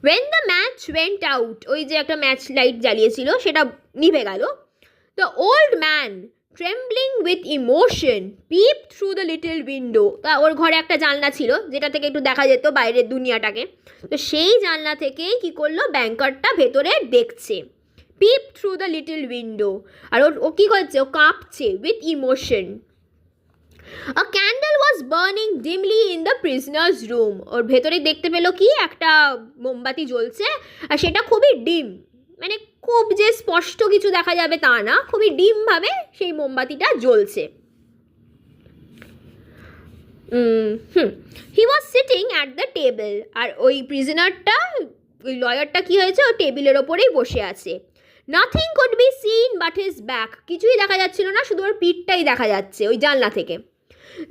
When the match went out, ওই যে একটা ম্যাচ লাইট জ্বালিয়েছিল সেটা নিভে গেল। The old man trembling with emotion peep through the little window, তা ওর ঘরে একটা জানলা ছিল যেটা থেকে একটু দেখা যেত বাইরের দুনিয়াটাকে, তো সেই জানলা থেকেই কী করলো, ব্যাংকারটা ভেতরে দেখছে, পিপ থ্রু দ্য লিটল উইন্ডো, আর ও কী করছে, ও কাঁপছে with emotion. A candle was burning dimly in the prisoner's room. ওর ভেতরে দেখতে পেলো কি একটা মোমবাতি জ্বলছে, আর সেটা খুবই ডিম, মানে খুব যে স্পষ্ট কিছু দেখা যাবে তা না, খুবই ডিমভাবে সেই মোমবাতিটা জ্বলছে। He was sitting at the table, আর ওই প্রিজনারটা, ওই লয়ারটা কি হয়েছে, ও টেবিলের ওপরেই বসে আছে। Nothing could be seen but his back, কিছুই দেখা যাচ্ছিল না, শুধু ওর পিঠটাই দেখা যাচ্ছে ওই জানলা থেকে।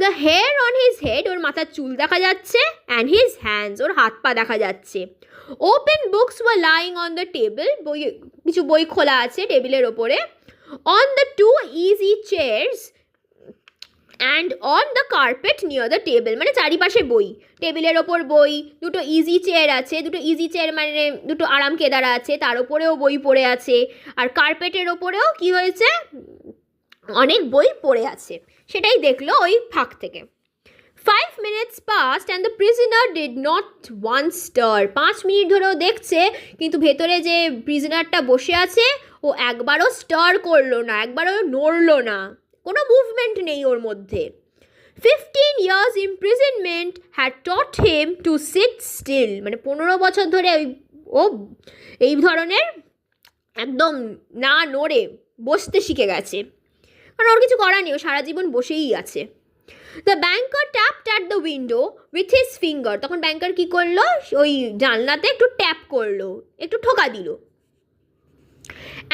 The hair on his head, ওর মাথার চুল দেখা যাচ্ছে, অ্যান্ড হিজ হ্যান্ডস, ওর হাত পা দেখা যাচ্ছে। Open books were lying on the table, বই, কিছু বই খোলা আছে টেবিলের ওপরে। On the two easy chairs and on the carpet near the table, মানে চারিপাশে বই, টেবিলের ওপর বই, দুটো ইজি চেয়ার আছে, দুটো ইজি চেয়ার মানে দুটো আরাম কেদারা আছে, তার ওপরেও বই পড়ে আছে, আর কার্পেটের ওপরেও কি হয়েছে, অনেক বই পড়ে আছে, সেটাই দেখলো ওই ফাঁক থেকে। 5 minutes passed and the prisoner did not once stir. 5 minute ধরেও দেখছে, কিন্তু ভেতরে যে প্রিজনারটা বসে আছে ও একবারও স্টার করলো না, একবারও নড়লো না, কোনো মুভমেন্ট নেই ওর মধ্যে। 15 years imprisonment had taught him to sit still, মানে 15 বছর ধরে ও এই ধরনের একদম না নড়ে বসতে শিখে গেছে, কারণ ওর কিছু করার নেই, ও সারা জীবন বসেই আছে। The banker tapped at the window with his finger, তখন ব্যাংকার কী করলো, ওই জানলাতে একটু ট্যাপ করলো, একটু ঠোকা দিল।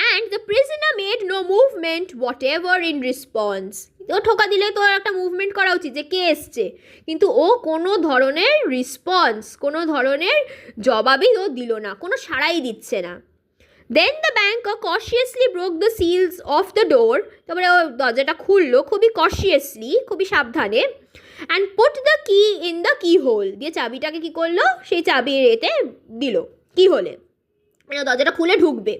And the prisoner made no movement whatever in response, ও ঠোকা দিলে তো একটা মুভমেন্ট করা উচিত যে কে এসছে, কিন্তু ও কোনো ধরনের রেসপন্স, কোনো ধরনের জবাবই ও দিল না, কোনো সাড়াই দিচ্ছে না। Then the banker cautiously broke the seals of the door, তারপরে ও দরজাটা খুললো খুবই কশিয়াসলি, খুবই সাবধানে। And put the key in the keyhole, দিয়ে চাবিটাকে কী করলো, সেই চাবির এতে দিল, কি হোলে, মানে দরজাটা খুলে ঢুকবে।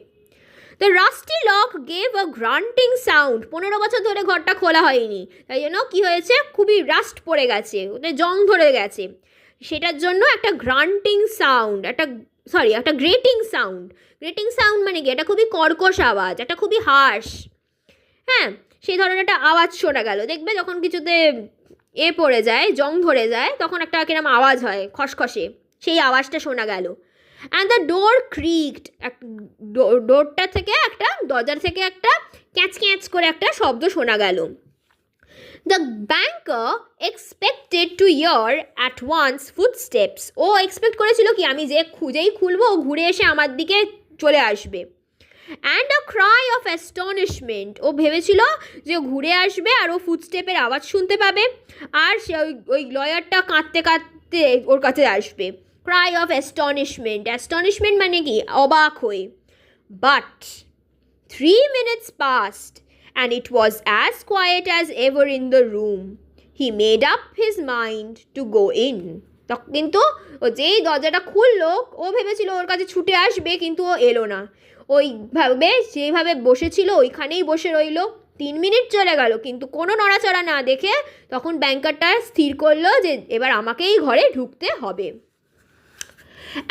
The rusty lock gave a granting sound, 15 বছর ধরে ঘরটা খোলা হয়নি, তাই জন্য কী হয়েছে, খুবই রাস্ট পড়ে গেছে, ওদের জং ধরে গেছে, সেটার জন্য একটা গ্রান্টিং সাউন্ড, একটা গ্রেটিং সাউন্ড। গ্রেটিং সাউন্ড মানে কি, এটা খুবই কর্কশ আওয়াজ, এটা খুবই হার্শ, হ্যাঁ, সেই ধরনের একটা আওয়াজ শোনা গেল। দেখবে যখন কিছুতে পড়ে যায়, জং ধরে যায়, তখন একটা কিরম আওয়াজ হয় খসখসে, সেই আওয়াজটা শোনা গেল। অ্যান্ড দ্য ডোর ক্রিকড, ডোরটা থেকে একটা, দরজার থেকে একটা ক্যাঁচ ক্যাঁচ করে একটা শব্দ শোনা গেল। The banker expected to hear at once footsteps, ও এক্সপেক্ট করেছিল কি আমি যে খুঁজেই খুলবো ও ঘুরে এসে আমার দিকে চলে আসবে। And a cry of astonishment, ও ভেবেছিল যে ঘুরে আসবে আর ও ফুটস্টেপের আওয়াজ শুনতে পাবে, আর সে ওই লয়ারটা কাঁদতে কাঁদতে ওর কাছে আসবে। ক্রাই অফ অ্যাস্টনিশমেন্ট, অ্যাস্টনিশমেন্ট মানে কি, অবাক হয়ে। But 3 minutes passed and it was as quiet as ever in the room. He made up his mind to go in. কিন্তু ও যেই দরজাটা খুললো, ও ভেবেছিল ওর কাছে ছুটে আসবে, কিন্তু ও এলো না, ওইভাবে যেভাবে বসেছিল ওইখানেই বসে রইল। 3 মিনিট চলে গেল, কিন্তু কোনো নড়াচড়া না দেখে তখন ব্যাংকারটা স্থির করলো যে এবার আমাকেই ঘরে ঢুকতে হবে।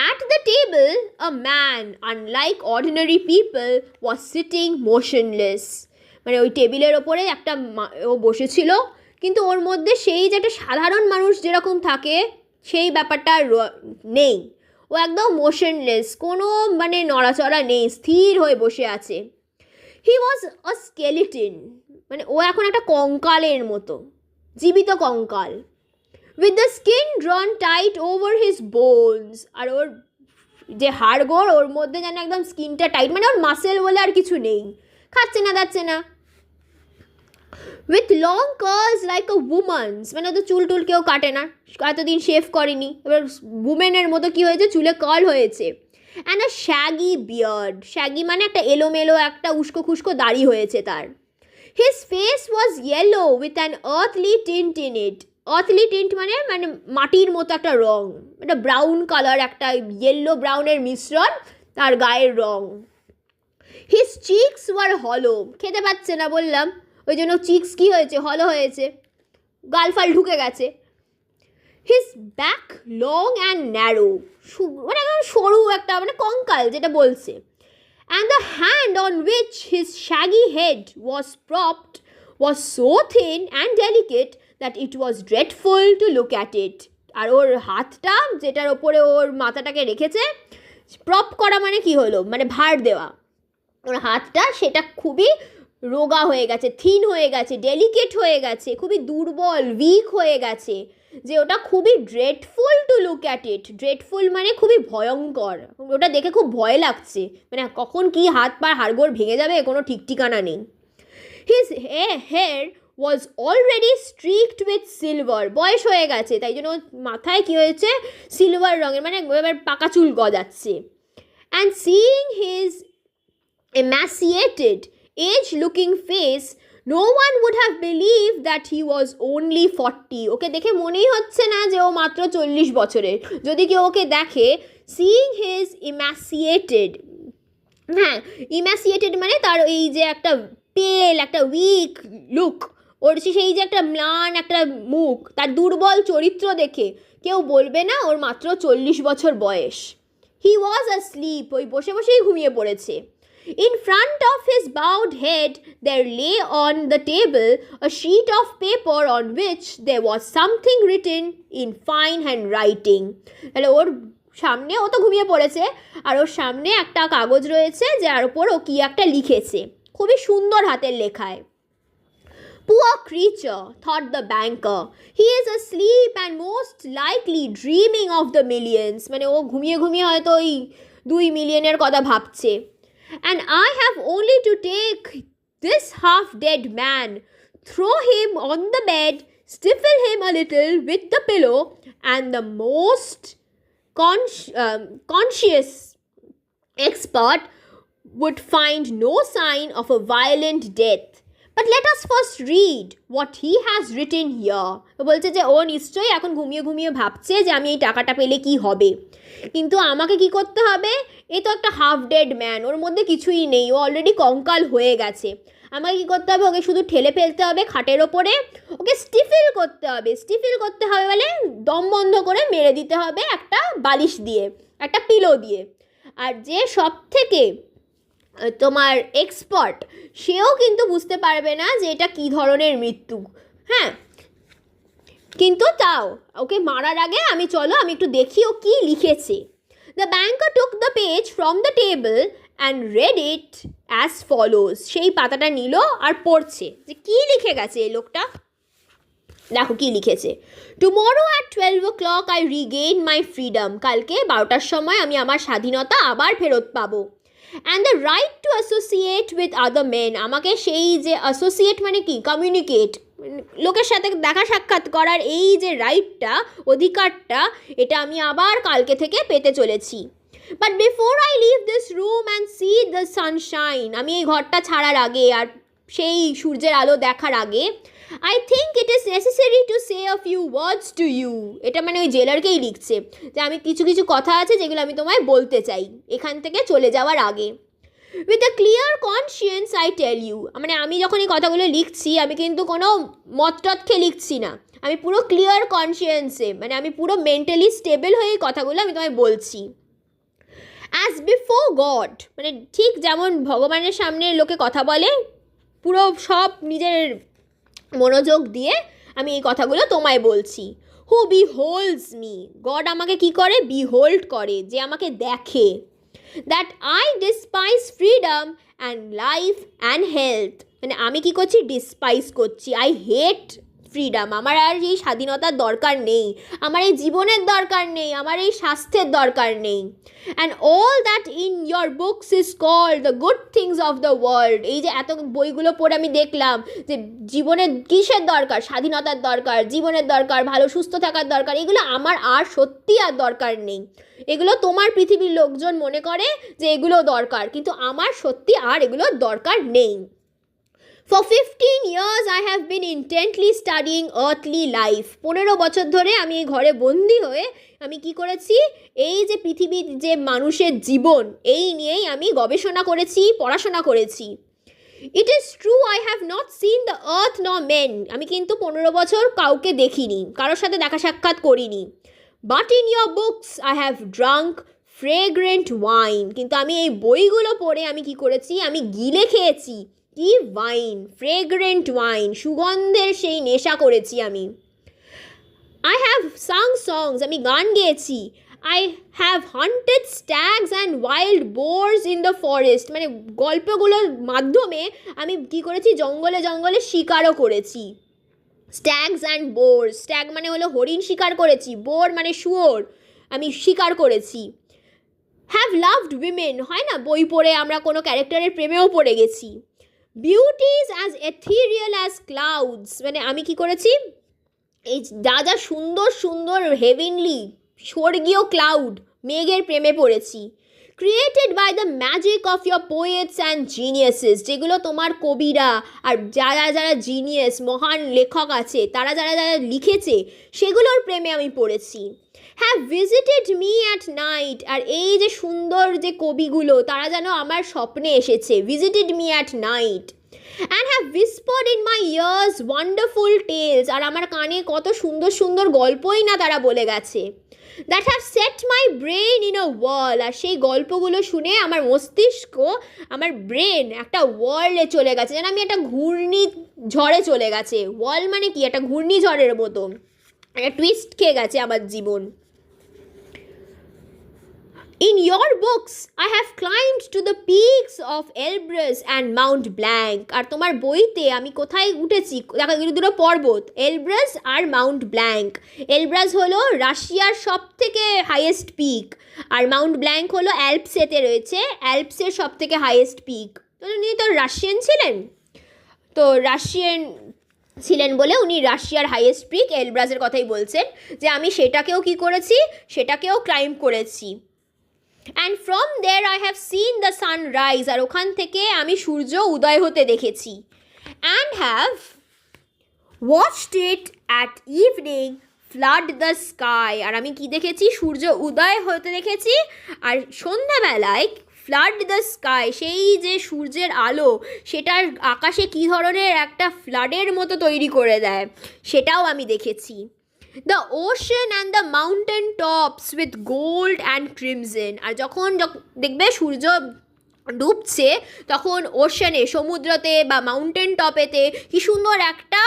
At the table, a man, unlike ordinary people, was sitting motionless. মানে ওই টেবিলের ওপরে একটা ও বসেছিল, কিন্তু ওর মধ্যে সেই যে একটা সাধারণ মানুষ যেরকম থাকে সেই ব্যাপারটা নেই, ও একদম মোশনলেস, কোনো মানে নড়াচড়া নেই, স্থির হয়ে বসে আছে। হি ওয়াজ আ স্কেলিটন, মানে ও এখন একটা কঙ্কালের মতো, জীবিত কঙ্কাল। With the skin drawn tight over his bones, আর ওর যে হাড়গোড় ওর মধ্যে যেন একদম স্কিনটা টাইট, মানে ওর মাসেল বলে আর কিছু নেই, খাচ্ছে না দাচ্ছে না। উইথ লং কার্লস লাইক আ উম্যানস, মানে তো চুল টুল কেউ কাটে না, এতদিন শেভ করেনি, এবার উমেনের মতো কী হয়েছে, চুলে কার্ল হয়েছে। অ্যান্ড আ শ্যাগি বিয়ার্ড, শ্যাগি মানে একটা এলোমেলো একটা উস্কো খুস্কো দাড়ি হয়েছে তার। His face was yellow with an earthly tint in it, earthly tint মানে মানে মাটির মতো একটা রং, একটা ব্রাউন কালার, একটা ইয়েলো ব্রাউনের মিশ্রণ তার গায়ের রং। হিজ চিক্স ওয়ার হলো, খেতে পাচ্ছে না বললাম, ওই জন্য চিক্স কী হয়েছে, হলো হয়েছে, গালফাল ঢুকে গেছে। His back long and narrow, মানে সরু একটা মানে কঙ্কাল যেটা বলছে। And the hand on which his shaggy head was propped was so thin and delicate that it was dreadful to look at it. আর ওর হাতটা যেটার ওপরে ওর মাথাটাকে রেখেছে, প্রপ করা মানে কি হলো, মানে ভার দেওয়া, ওর হাতটা সেটা খুবই রোগা হয়ে গেছে, থিন হয়ে গেছে, ডেলিকেট হয়ে গেছে, খুবই দুর্বল, উইক হয়ে গেছে, যে ওটা খুবই dreadful to look at it. Dreadful মানে খুবই ভয়ঙ্কর, ওটা দেখে খুব ভয় লাগছে, মানে কখন কি হাত পা হাড়গোড় ভেঙে যাবে কোনো ঠিক ঠিকানা নেই। His hair was already streaked with silver, বয়স হয়ে গেছে তাই জন্য মাথায় কী হয়েছে, সিলভার রঙের, মানে এবার পাকা চুল গজাচ্ছে। And seeing his emaciated, age-looking face, no one would have believed that he was only 40. ওকে দেখে মনেই হচ্ছে না যে ও মাত্র 40 বছরের। যদি কেউ ওকে দেখে, seeing his emaciated, হ্যাঁ, emaciated মানে তার এই যে একটা পেল, একটা উইক লুক, ওর সেই যে একটা ম্লান একটা মুখ, তার দুর্বল চরিত্র দেখে কেউ বলবে না ওর মাত্র 40 বছর বয়স। He was asleep, ওই বসে বসেই ঘুমিয়ে পড়েছে। In front of his bowed head there lay on the table a sheet of paper on which there was something written in fine handwriting. তাহলে ওর সামনে, ও তো ঘুমিয়ে পড়েছে, আর ওর সামনে একটা কাগজ রয়েছে যার উপর ও কি একটা লিখেছে খুবই সুন্দর হাতের লেখায়। Poor creature, thought the banker. He is asleep and most likely dreaming of the millions. মানে ও ঘুমিয়ে ঘুমিয়ে হয়তো ওই 2 মিলিয়নের কথা ভাবছে। And I have only to take this half-dead man, throw him on the bed, stifle him a little with the pillow, and the most conscious expert would find no sign of a violent death. But let us first read what he has written here. বলছে যে ও নিশ্চয়ই এখন ঘুমিয়ে ঘুমিয়ে ভাবছে যে আমি এই টাকাটা পেলে কি হবে, কিন্তু আমাকে কি করতে হবে, এ তো একটা হাফ ডেড ম্যান, ওর মধ্যে কিছুই নেই, ও অলরেডি কঙ্কাল হয়ে গেছে। আমাকে কী করতে হবে, ওকে শুধু ঠেলে ফেলতে হবে খাটের ওপরে, ওকে স্টিফিল করতে হবে। স্টিফিল করতে হবে মানে দম বন্ধ করে মেরে দিতে হবে একটা বালিশ দিয়ে, একটা পিলো দিয়ে। আর যে সব থেকে তোমার এক্সপার্ট, সেও কিন্তু বুঝতে পারবে না যে এটা কী ধরনের মৃত্যু। হ্যাঁ, কিন্তু তাও ওকে মারার আগে আমি একটু দেখি ও কী লিখেছে। The banker took the page from the table and read it as follows. সেই পাতাটা নিল আর পড়ছে যে কী লিখে গেছে এই লোকটা। দেখো কী লিখেছে। Tomorrow at 12 o'clock I regain my freedom. কালকে 12টার সময় আমি আমার স্বাধীনতা আবার ফেরত পাবো। And the right to associate with other men. আমাকে সেই যে অ্যাসোসিয়েট মানে কি, কমিউনিকেট, লোকের সাথে দেখা সাক্ষাৎ করার এই যে রাইটটা, অধিকারটা, এটা আমি আবার কালকে থেকে পেতে চলেছি। But before I leave this room and see the sunshine, আমি এই ঘরটা ছাড়ার আগে আর সেই সূর্যের আলো দেখার আগে, I think it is necessary to say a few words to you. এটা মানে ওই জেলারকেই লিখছে যে আমি কিছু কিছু কথা আছে যেগুলো আমি তোমায় বলতে চাই এখান থেকে চলে যাওয়ার আগে। With a clear conscience I tell you, মানে আমি যখন এই কথাগুলো লিখছি আমি কিন্তু কোনো মতটত খেয়ে লিখছি না, আমি পুরো ক্লিয়ার কনসিয়েন্সে, মানে আমি পুরো মেন্টালি স্টেবল হয়ে এই কথাগুলো আমি তোমায় বলছি। অ্যাজ বিফোর গড, মানে ঠিক যেমন ভগবানের সামনে লোকে কথা বলে, পুরো সব নিজের মনোযোগ দিয়ে আমি এই কথাগুলো তোমায় বলছি। হু বিহোল্ডস মি, গড আমাকে কি করে, বিহোল্ড করে, যে আমাকে দেখে। That I despise freedom and life and health, মানে আমি কি করছি, ডিসপাইস করছি, আই হেট ফ্রিডম, আমার আর এই স্বাধীনতার দরকার নেই, আমার এই জীবনের দরকার নেই, আমার এই স্বাস্থ্যের দরকার নেই। And all that in your books is called the good things of the world, এই যে এত বইগুলো পড়ে আমি দেখলাম যে জীবনের কিসের দরকার, স্বাধীনতার দরকার, জীবনের দরকার, ভালো সুস্থ থাকার দরকার, এগুলো আমার আর সত্যি আর দরকার নেই। এগুলো তোমার পৃথিবীর লোকজন মনে করে যে এগুলো দরকার, কিন্তু আমার সত্যি আর এগুলো দরকার নেই। For 15 years I have been intently studying earthly life. 15 বছর ধরে আমি এই ঘরে বন্দি হয়ে আমি কি করেছি, এই যে পৃথিবীর যে মানুষের জীবন, এই নিয়েই আমি গবেষণা করেছি, পড়াশোনা করেছি। It is true I have not seen the earth nor men. আমি কিন্তু 15 বছর কাউকে দেখিনি, কারোর সাথে দেখা সাক্ষাৎ করিনি। But in your books I have drunk fragrant wine. কিন্তু আমি এই বইগুলো পড়ে আমি কি করেছি, আমি গিলে খেয়েছি ওয়াইন, ফ্রেগ্রেন্ট ওয়াইন, সুগন্ধের সেই নেশা করেছি আমি। আই হ্যাভ সাং সংস, আমি গান গেয়েছি। I have hunted stags and wild boars in the forest, মানে গল্পগুলোর মাধ্যমে আমি কী করেছি, জঙ্গলে জঙ্গলে শিকারও করেছি। স্ট্যাগস অ্যান্ড বোর, স্ট্যাগ মানে হলো হরিণ শিকার করেছি, বোর মানে শুয়োর আমি শিকার করেছি। হ্যাভ লাভড উইমেন, হয় না বই পড়ে আমরা কোনো ক্যারেক্টারের প্রেমেও পড়ে গেছি। বিউটিজ অ্যাজ এথিরিয়াল অ্যাজ ক্লাউডস, মানে আমি কি করেছি, এই যা যা সুন্দর সুন্দর হেভেনলি স্বর্গীয় ক্লাউড, মেঘের প্রেমে পড়েছি। Created by the magic of your poets and geniuses, যেগুলো তোমার কবিরা আর যারা যারা জিনিয়াস মহান লেখক আছে তারা যারা যারা লিখেছে সেগুলোর প্রেমে আমি পড়েছি। Have visited me at night, আর এই যে সুন্দর যে কবিগুলো তারা যেন আমার স্বপ্নে এসেছে, visited me at night. And have whispered in my ears wonderful tales, আর আমার কানে কত সুন্দর সুন্দর গল্পই না তারা বলে গেছে। That have set my brain in a whirl, আর সেই গল্পগুলো শুনে আমার মস্তিষ্ক, আমার ব্রেন একটা ওয়ার্ল্ডে চলে গেছে, যেন আমি একটা ঘূর্ণি ঝড়ে চলে গেছে। ওয়ার্ল্ড মানে কি, একটা ঘূর্ণিঝড়ের মতো একটা টুইস্ট খেয়ে গেছে আমার জীবন। In your books, I have climbed to the peaks of Elbrus and Mount Blanc, আর তোমার বইতে আমি কোথায় উঠেছি, দেখা গেল দুটো পর্বত, এলব্রাস আর মাউন্ট ব্ল্যাঙ্ক। এলব্রাস হলো রাশিয়ার সব থেকে হাইয়েস্ট পিক, আর মাউন্ট ব্ল্যাঙ্ক হলো অ্যালপসেতে রয়েছে, অ্যালপসের সব থেকে হাইয়েস্ট পিক। তো উনি তো রাশিয়ান ছিলেন, তো রাশিয়ান ছিলেন বলে উনি রাশিয়ার হাইয়েস্ট পিক এলব্রাসের কথাই বলছেন, যে আমি সেটাকেও কি করেছি, সেটাকেও ক্লাইম্ব করেছি। And from there I have seen the sunrise, আর ওখান থেকে আমি সূর্য উদয় হতে দেখেছি। And have watched it at evening flood the sky, আর আমি কি দেখেছি, সূর্য উদয় হতে দেখেছি, আর সন্ধ্যাবেলায় ফ্লাড দ্য স্কাই, সেই যে সূর্যের আলো সেটার আকাশে কী ধরনের একটা ফ্লাডের মতো তৈরি করে দেয় সেটাও আমি দেখেছি। The ocean and the mountain tops with gold and crimson, আর যখন দেখবে সূর্য ডুবছে তখন ওশানে, সমুদ্রতে বা মাউন্টেন টপেতে কি সুন্দর একটা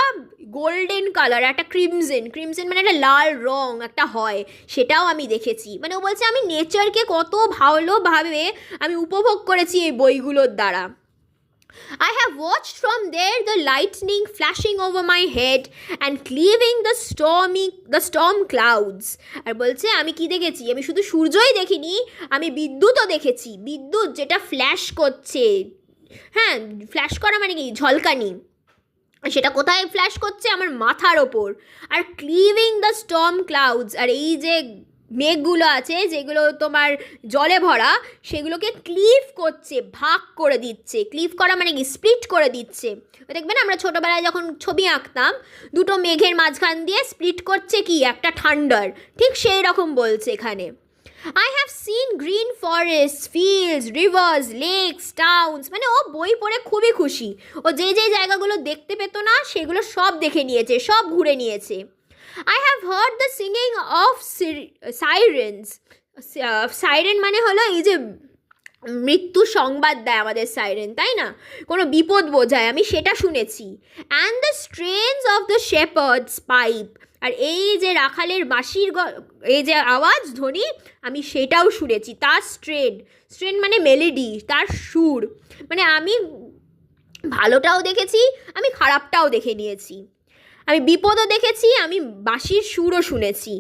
গোল্ডেন কালার, একটা ক্রিমসন মানে একটা লাল রং একটা হয়, সেটাও আমি দেখেছি। মানে ও বলছে আমি নেচারকে কত ভালোভাবে আমি উপভোগ করেছি এই বইগুলোর দ্বারা। I have watched from there the lightning flashing over my head and cleaving the storm clouds, আর বলছে আমি কি দেখেছি, আমি শুধু সূর্যই দেখিনি, আমি বিদ্যুৎও দেখেছি, বিদ্যুৎ যেটা ফ্ল্যাশ করছে, হ্যাঁ ফ্ল্যাশ করা মানে কি, ঝলকানি, সেটা কোথায় ফ্ল্যাশ করছে, আমার মাথার ওপর। আর ক্লিভিং দ্য স্টর্ম ক্লাউডস, আর এই যে মেঘগুলো আছে যেগুলো তোমার জলে ভরা, সেগুলোকে ক্লিভ করছে, ভাগ করে দিচ্ছে। ক্লিভ করা মানে কি, স্প্লিট করে দিচ্ছে। দেখবে না আমরা ছোটোবেলায় যখন ছবি আঁকতাম, দুটো মেঘের মাঝখান দিয়ে স্প্লিট করছে কি, একটা ঠান্ডার, ঠিক সেই রকম বলছে এখানে। I have seen green forests, fields, rivers, lakes, towns, মানে ও বই পড়ে খুবই খুশি, ও যে যে জায়গাগুলো দেখতে পেতো না সেগুলো সব দেখে নিয়েছে, সব ঘুরে নিয়েছে। I have heard the singing of sirens. Siren মানে হলো এই যে মৃত্যু সংবাদ দেয় আমাদের সাইরেন, তাই না, কোনো বিপদ বোঝায়, আমি সেটা শুনেছি। And the strains of the shepherd's pipe, আর এই যে রাখালের বাঁশির এই যে আওয়াজ ধ্বনি আমি সেটাও শুনেছি, তার স্ট্রেন মানে মেলোডি, তার সুর, মানে আমি ভালোটাও দেখেছি, আমি খারাপটাও দেখে নিয়েছি, আমি বিপদও দেখেছি, আমি বাঁশির সুরও শুনেছি।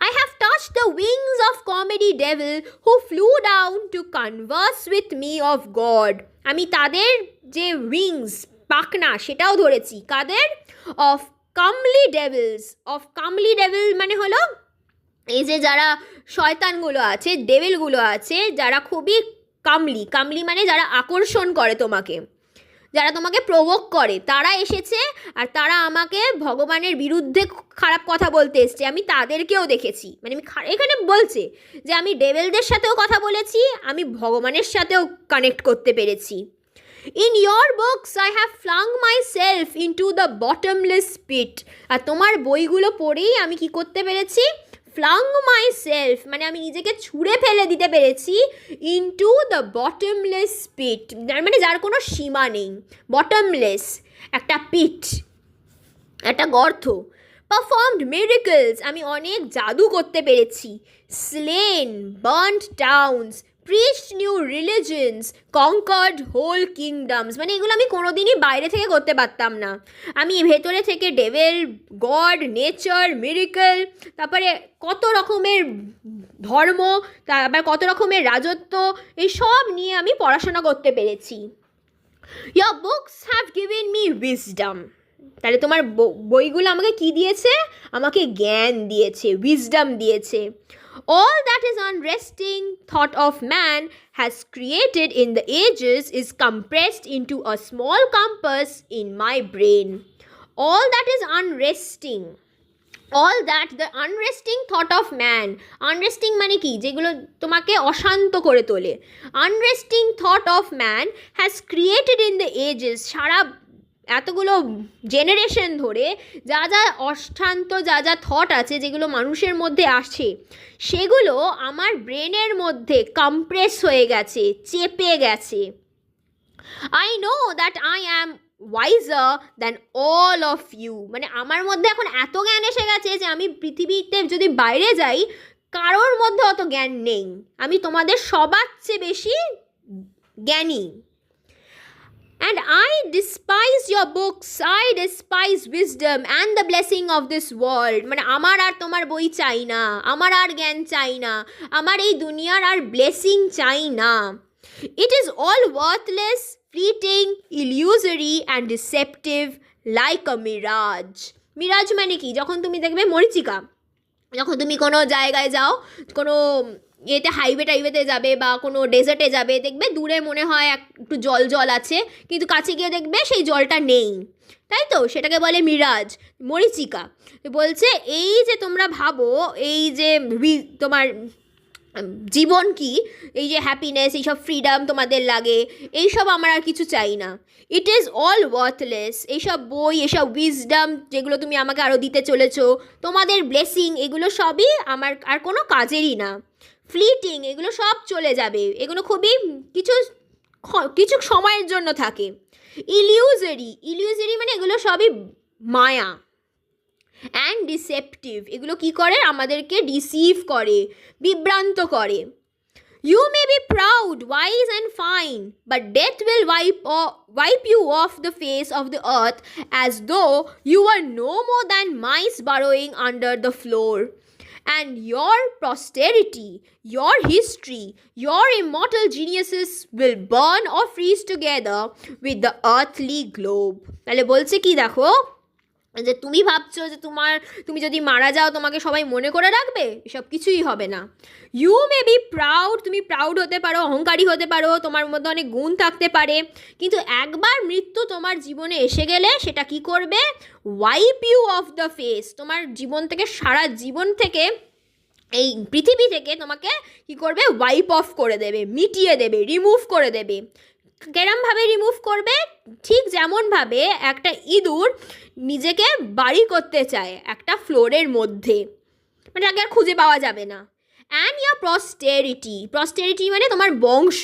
I have touched the wings of comedy devil who flew down to converse with me of God, আমি তাদের যে উইংস পাখনা সেটাও ধরেছি, কাদের, অফ কামলি ডেভিল মানে হলো এই যে যারা শয়তানগুলো আছে, ডেভিলগুলো আছে যারা খুবই কামলি মানে যারা আকর্ষণ করে তোমাকে, যারা তোমাকে প্রভোক করে, তারা এসেছে আর তারা আমাকে ভগবানের বিরুদ্ধে খারাপ কথা বলতে এসছে, আমি তাদেরকেও দেখেছি। মানে আমি এখানে বলছে যে আমি ডেভিলদের সাথেও কথা বলেছি, আমি ভগবানের সাথেও কানেক্ট করতে পেরেছি। In your books I have flung myself into the bottomless pit, আর তোমার বইগুলো পড়েই আমি কি করতে পেরেছি, flung myself, মানে আমি নিজেকে ছুঁড়ে ফেলে দিতে পেরেছি into the bottomless pit, মানে যার কোনো সীমা নেই, bottomless একটা পিট, একটা গর্ত। পারফর্মড মিরাকলস, আমি অনেক জাদু করতে পেরেছি। Slain burned towns, preached new religions, conquered whole kingdoms, মানে এগুলো আমি কোনোদিনই বাইরে থেকে করতে পারতাম না। আমি ভেতরে থেকে ডেভিল, গড, নেচার, মিরাকল, তারপরে কত রকমের ধর্ম, তারপর কত রকমের রাজত্ব, এই সব নিয়ে আমি পড়াশোনা করতে পেরেছি। Your books have given me wisdom, তাহলে তোমার বইগুলো আমাকে কি দিয়েছে? আমাকে জ্ঞান দিয়েছে, উইজডম দিয়েছে। All that is unresting thought of man has created in the ages is compressed into a small compass in my brain. All that is unresting, all that the unresting thought of man, unresting মানে কি? যেগুলো তোমাকে অশান্ত করে তোলে। Unresting thought of man has created in the ages, সারা এতগুলো generation ধরে যা যা অশান্ত যা যা থট আছে, যেগুলো মানুষের মধ্যে আসে, সেগুলো আমার ব্রেনের মধ্যে কম্প্রেস হয়ে গেছে, চেপে গেছে। I know that I am wiser than all of you, মানে আমার মধ্যে এখন এত জ্ঞান এসে গেছে যে আমি পৃথিবীতে যদি বাইরে যাই, কারোর মধ্যে অত জ্ঞান নেই, আমি তোমাদের সবার চেয়ে বেশি জ্ঞানী। And I despise your books, I despise wisdom and the blessing of this world, মানে আমার আর তোমার বই চাই না, আমার আর জ্ঞান চাই না, আমার এই দুনিয়ার আর ব্লেসিং চাই না। It is all worthless, fleeting, illusory and deceptive like a mirage. Miraj মানে কি? যখন তুমি দেখবে মরীচিকা, যখন তুমি কোনো জায়গায় যাও, কোনো এতে হাইওয়ে টাইওয়েতে যাবে বা কোনো ডেজার্টে যাবে, দেখবে দূরে মনে হয় একটু জল জল আছে, কিন্তু কাছে গিয়ে দেখবে সেই জলটা নেই, তাই তো? সেটাকে বলে মিরাজ, মরীচিকা। বলছে এই যে তোমরা ভাবো এই যে তোমার জীবন কি, এই যে হ্যাপিনেস, এইসব ফ্রিডম তোমাদের লাগে, এইসব আমার আর কিছু চাই না। ইট ইজ অল ওয়ার্থলেস, এইসব বই, এসব উইজডম যেগুলো তুমি আমাকে আরও দিতে চলেছো, তোমাদের ব্লেসিং, এগুলো সবই আমার আর কোনো কাজেরই না। ফ্লিটিং, এগুলো সব চলে যাবে, এগুলো খুবই কিছু সময়ের জন্য থাকে। ইলিউজারি, ইলিউজারি মানে এগুলো সবই মায়া। অ্যান্ড ডিসেপটিভ, এগুলো কি করে? আমাদেরকে ডিসিভ করে, বিভ্রান্ত করে। You may be proud, wise and fine, but death will wipe you off the face of the earth as though you were no more than mice burrowing under the floor. And your posterity, your history, your immortal geniuses will burn or freeze together with the earthly globe. তাহলে বলছে কি দেখো, যে তুমি ভাবছো যে তুমি যদি মারা যাও তোমাকে সবাই মনে করে রাখবে, এসব কিছুই হবে না। ইউ মে বি প্রাউড, তুমি প্রাউড হতে পারো, অহংকারী হতে পারো, তোমার মধ্যে অনেক গুণ থাকতে পারে, কিন্তু একবার মৃত্যু তোমার জীবনে এসে গেলে সেটা কি করবে? Wipe you off the face, তোমার জীবন থেকে, সারা জীবন থেকে, এই পৃথিবী থেকে তোমাকে কি করবে? ওয়াইপ অফ করে দেবে, মিটিয়ে দেবে, রিমুভ করে দেবে। কেরমভাবে রিমুভ করবে? ঠিক যেমনভাবে একটা ইঁদুর নিজেকে বাড়ি করতে চায় একটা ফ্লোরের মধ্যে, মানে তাকে আর খুঁজে পাওয়া যাবে না। অ্যান্ড ইয়ার প্রস্টেরিটি, প্রস্টেরিটি মানে তোমার বংশ,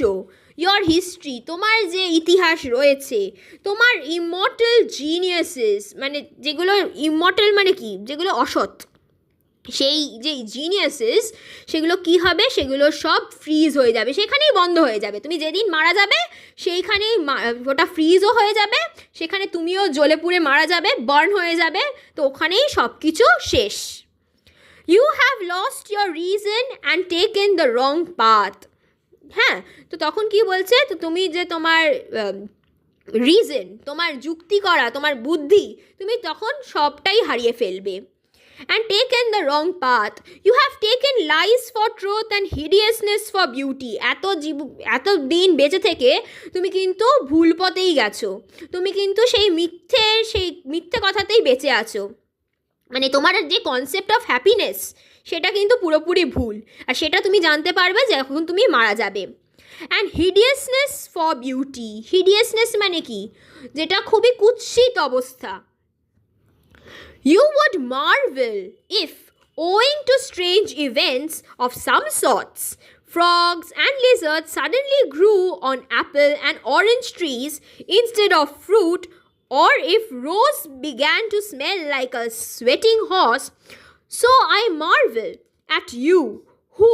ইয়োর হিস্ট্রি, তোমার যে ইতিহাস রয়েছে, তোমার ইমর্টাল জিনিয়াসেস, মানে যেগুলো ইমর্টাল মানে কি? যেগুলো অসৎ, সেই যে জিনিয়াসেস, সেগুলো কি হবে? সেগুলো সব ফ্রিজ হয়ে যাবে, সেখানেই বন্ধ হয়ে যাবে। তুমি যেদিন মারা যাবে সেইখানেই ওটা ফ্রিজও হয়ে যাবে, সেখানে তুমিও জ্বলে পুড়ে মারা যাবে, বার্ন হয়ে যাবে, তো ওখানেই সব কিছু শেষ। You have lost your reason and taken the wrong path. হ্যাঁ, তো তখন কি বলছে? তো তুমি যে তোমার রিজন, তোমার যুক্তি করা, তোমার বুদ্ধি, তুমি তখন সবটাই হারিয়ে ফেলবে। And taken the wrong path. You have taken lies for truth and hideousness for beauty. এত দিন বেঁচে থেকে তুমি কিন্তু ভুল পথেই গেছো, তুমি কিন্তু সেই মিথ্যে কথাতেই বেঁচে আছো। মানে তোমার যে কনসেপ্ট অফ হ্যাপিনেস, সেটা কিন্তু পুরোপুরি ভুল, আর সেটা তুমি জানতে পারবে যখন তুমি মারা যাবে। অ্যান্ড হিডিয়াসনেস ফর বিউটি, হিডিয়াসনেস মানে কি? যেটা খুবই কুৎসিত অবস্থা। You would marvel if, Owing to strange events of some sorts, frogs and lizards suddenly grew on apple and orange trees instead of fruit, or if rose began to smell like a sweating horse, so I marvel at you who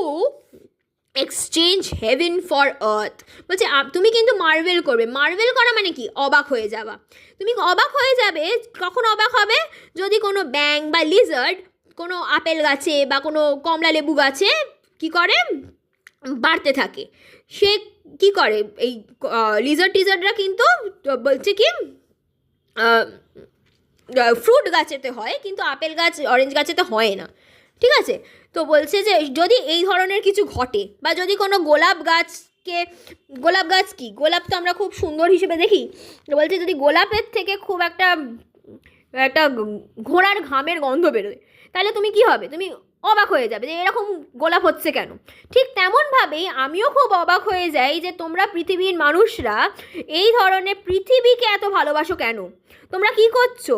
exchange heaven for earth. বলছে তুমি কিন্তু Marvel করবে। Marvel করা মানে কি? অবাক হয়ে যাওয়া। তুমি অবাক হয়ে যাবে। কখন অবাক হবে? যদি কোনো ব্যাঙ বা লিজার্ড কোনো আপেল গাছে বা কোনো কমলা লেবু গাছে কী করে বাড়তে থাকে। সে কি করে, এই লিজার্ড টিজার্ডরা কিন্তু বলছে কি ফ্রুট গাছেতে হয়, কিন্তু আপেল গাছ অরেঞ্জ গাছেতে হয় না, ঠিক আছে? তো বলছে যে যদি এই ধরনের কিছু ঘটে, বা যদি কোনো গোলাপ গাছ কি, গোলাপ তো আমরা খুব সুন্দর হিসেবে দেখি, তো বলছে যদি গোলাপের থেকে খুব একটা ঘোড়ার ঘামের গন্ধ বেরোয়, তাহলে তুমি কি হবে? তুমি অবাক হয়ে যাবে যে এরকম গোলাপ হচ্ছে কেন। ঠিক তেমনভাবেই আমিও খুব অবাক হয়ে যাই যে তোমরা পৃথিবীর মানুষরা এই ধরনের পৃথিবীকে এত ভালোবাসো কেন? তোমরা কি করছো?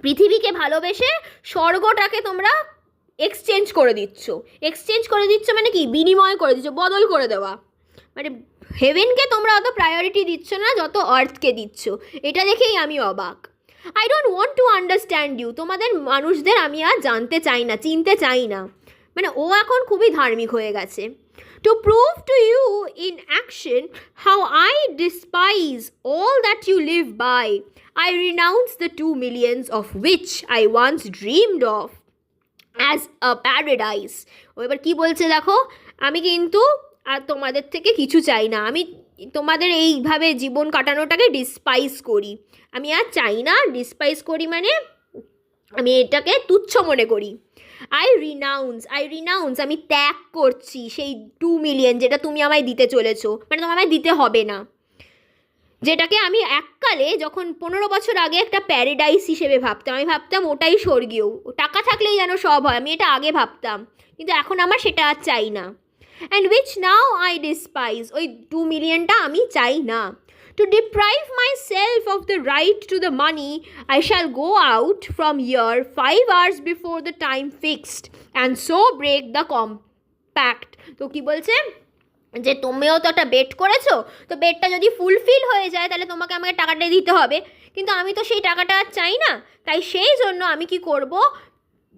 পৃথিবীকে ভালোবেসে স্বর্গটাকে তোমরা এক্সচেঞ্জ করে দিচ্ছ মানে কি? বিনিময় করে দিচ্ছ, বদল করে দেওয়া। মানে হেভেনকে তোমরা অত প্রায়োরিটি দিচ্ছ না যত আর্থকে দিচ্ছ। এটা দেখেই আমি অবাক। I don't want to understand you. তোমাদের মানুষদের আমি আর জানতে চাই না, চিনতে চাই না। মানে ও এখন খুবই ধার্মিক হয়ে গেছে। To prove to you in action how I despise all that you live by, I renounce the 2 millions of which I once dreamed of as a paradise. ও এবার কী বলছে দেখো, আমি কিন্তু আর তোমাদের থেকে কিছু চাই না, আমি তোমাদের এইভাবে জীবন কাটানোটাকে ডিসপাইজ করি, আমি আর চাই না। ডিসপাইজ করি মানে আমি এটাকে তুচ্ছ মনে করি। আই রিনাউন্স আমি ত্যাগ করছি সেই 2 মিলিয়ন যেটা তুমি আমায় দিতে চলেছো, মানে তোমার আমায় দিতে হবে না, যেটাকে আমি এককালে যখন 15 বছর আগে একটা প্যারাডাইস হিসেবে ভাবতাম। আমি ভাবতাম ওটাই স্বর্গীয়, টাকা থাকলেই যেন সব হয়, আমি এটা আগে ভাবতাম, কিন্তু এখন আমার সেটা আর চাই না। And which now I despise, ওই 2 মিলিয়নটা আমি চাই না। To deprive myself of the right to the money, I shall go out from here 5 hours before the time fixed and so break the compact. তো কী বলছে যে তুমিও তো একটা বেট করেছো, তো বেটটা যদি ফুলফিল হয়ে যায় তাহলে তোমাকে আমাকে টাকাটা দিতে হবে, কিন্তু আমি তো সেই টাকাটা আর চাই না। তাই সেই জন্য আমি কি করব,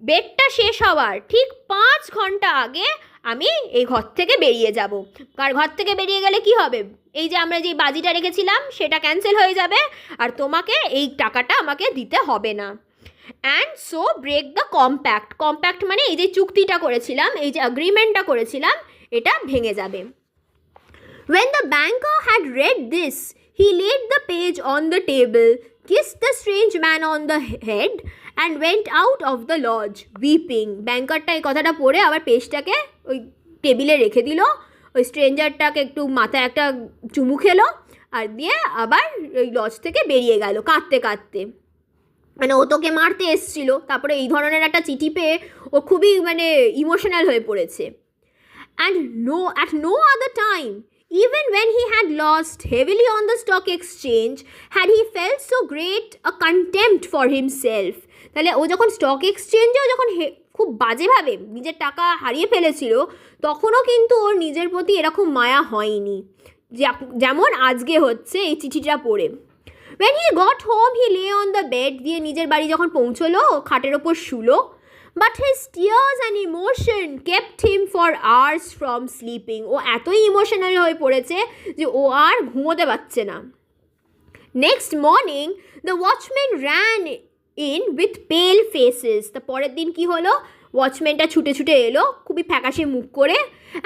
বেটটা শেষ হওয়ার ঠিক 5 ঘন্টা আগে আমি এই ঘর থেকে বেরিয়ে যাব। আর ঘর থেকে বেরিয়ে গেলে কি হবে, এই যে আমরা যে বাজিটা রেখেছিলাম সেটা ক্যান্সেল হয়ে যাবে, আর তোমাকে এই টাকাটা আমাকে দিতে হবে না। And so break the compact মানে এই যে চুক্তিটা করেছিলাম, এই যে অ্যাগ্রিমেন্টটা করেছিলাম, এটা ভেঙে যাবে। When the banker had read this, he laid the page on the table, kissed the strange man on the head, and went out of the lodge, weeping. ব্যাংকারটা এই কথাটা পড়ে আবার পেজটাকে ওই টেবিলে রেখে দিল, ওই স্ট্রেঞ্জারটাকে একটু মাথায় একটা চুমু খেলো, আর দিয়ে আবার ওই লজ থেকে বেরিয়ে গেল কাঁদতে কাঁদতে। মানে ও তোকে মারতে এসছিল, তারপরে এই ধরনের একটা চিঠি পেয়ে ও খুবই মানে ইমোশনাল হয়ে পড়েছে। And at no other time, even when he had lost heavily on the stock exchange, had he felt so great a contempt for himself. তাহলে ও যখন স্টক এক্সচেঞ্জেও যখন খুব বাজেভাবে নিজের টাকা হারিয়ে ফেলেছিল, তখনও কিন্তু ওর নিজের প্রতি এরকম মায়া হয়নি যেমন আজকে হচ্ছে এই চিঠিটা পড়ে। When he got home, he lay on the bed, দিয়ে নিজের বাড়ি যখন পৌঁছলো খাটের ওপর শুলো, but his tears and emotion kept him for hours from sleeping. ও এতই ইমোশনাল হয়ে পড়েছে যে ও আর ঘুমোতে পারছে না। Next morning, the watchman ran in with pale faces. তা পরের দিন কি হলো, ওয়াচম্যানটা ছুটে ছুটে এলো খুবই ফ্যাকাশে মুখ করে,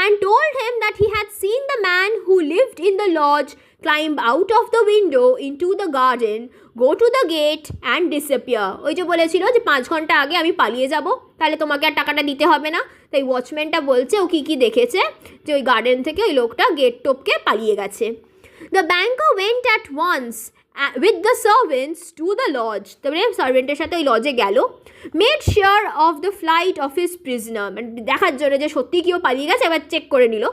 and told him that he had seen the man who lived in the lodge climb out of the window into the garden, go to the gate and disappear. ওই যে বলেছিল যে 5 ঘন্টা আগে আমি পালিয়ে যাব, তাহলে তোমাকে আর টাকাটা দিতে হবে না। তাই ওয়াচম্যানটা বলছে ও কী দেখেছে, যে ওই গার্ডেন থেকে ওই লোকটা গেট টপকে পালিয়ে গেছে। The banker went at once with the servants to the lodge. তারপরে সার্ভেন্টের সাথে ওই লজে গেল, made sure of the flight of his prisoner, মানে দেখার জন্য যে সত্যি কেউ পালিয়ে গেছে, এবার চেক করে নিল।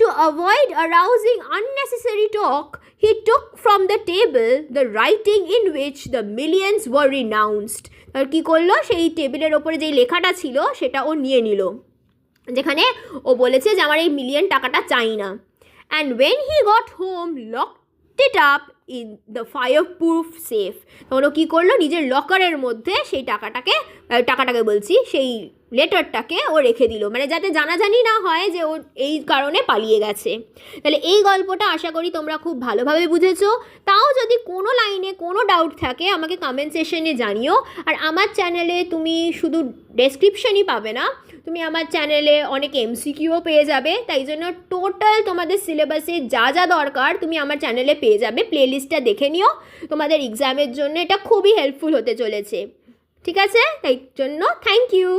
To avoid arousing unnecessary talk, he took from the table the writing in which the millions were renounced. আর কী করলো, সেই টেবিলের ওপরে যেই লেখাটা ছিল সেটা ও নিয়ে নিল, যেখানে ও বলেছে যে আমার এই মিলিয়ন টাকাটা চাই না। And when he got home locked it up in the fireproof safe. তখন ও কী করলো, নিজের লকারের মধ্যে সেই টাকাটাকে বলছি সেই লেটারটাকে ও রেখে দিল, মানে যাতে জানাজানি না হয় যে ও এই কারণে পালিয়ে গেছে। তাহলে এই গল্পটা আশা করি তোমরা খুব ভালোভাবে বুঝেছো। তাও যদি কোনো লাইনে কোনো ডাউট থাকে আমাকে কমেন্ট সেকশনে জানিও। আর আমার চ্যানেলে তুমি শুধু ডেসক্রিপশনই পাবে না, তুমি আমার চ্যানেলে অনেক এমসিকিউও পেয়ে যাবে। তাই জন্য টোটাল তোমাদের সিলেবাসে যা যা দরকার তুমি আমার চ্যানেলে পেয়ে যাবে। প্লেলিস্টটা দেখে নিও, তোমাদের এক্সামের জন্য এটা খুবই হেল্পফুল হতে চলেছে। ঠিক আছে, তাই জন্য থ্যাংক ইউ।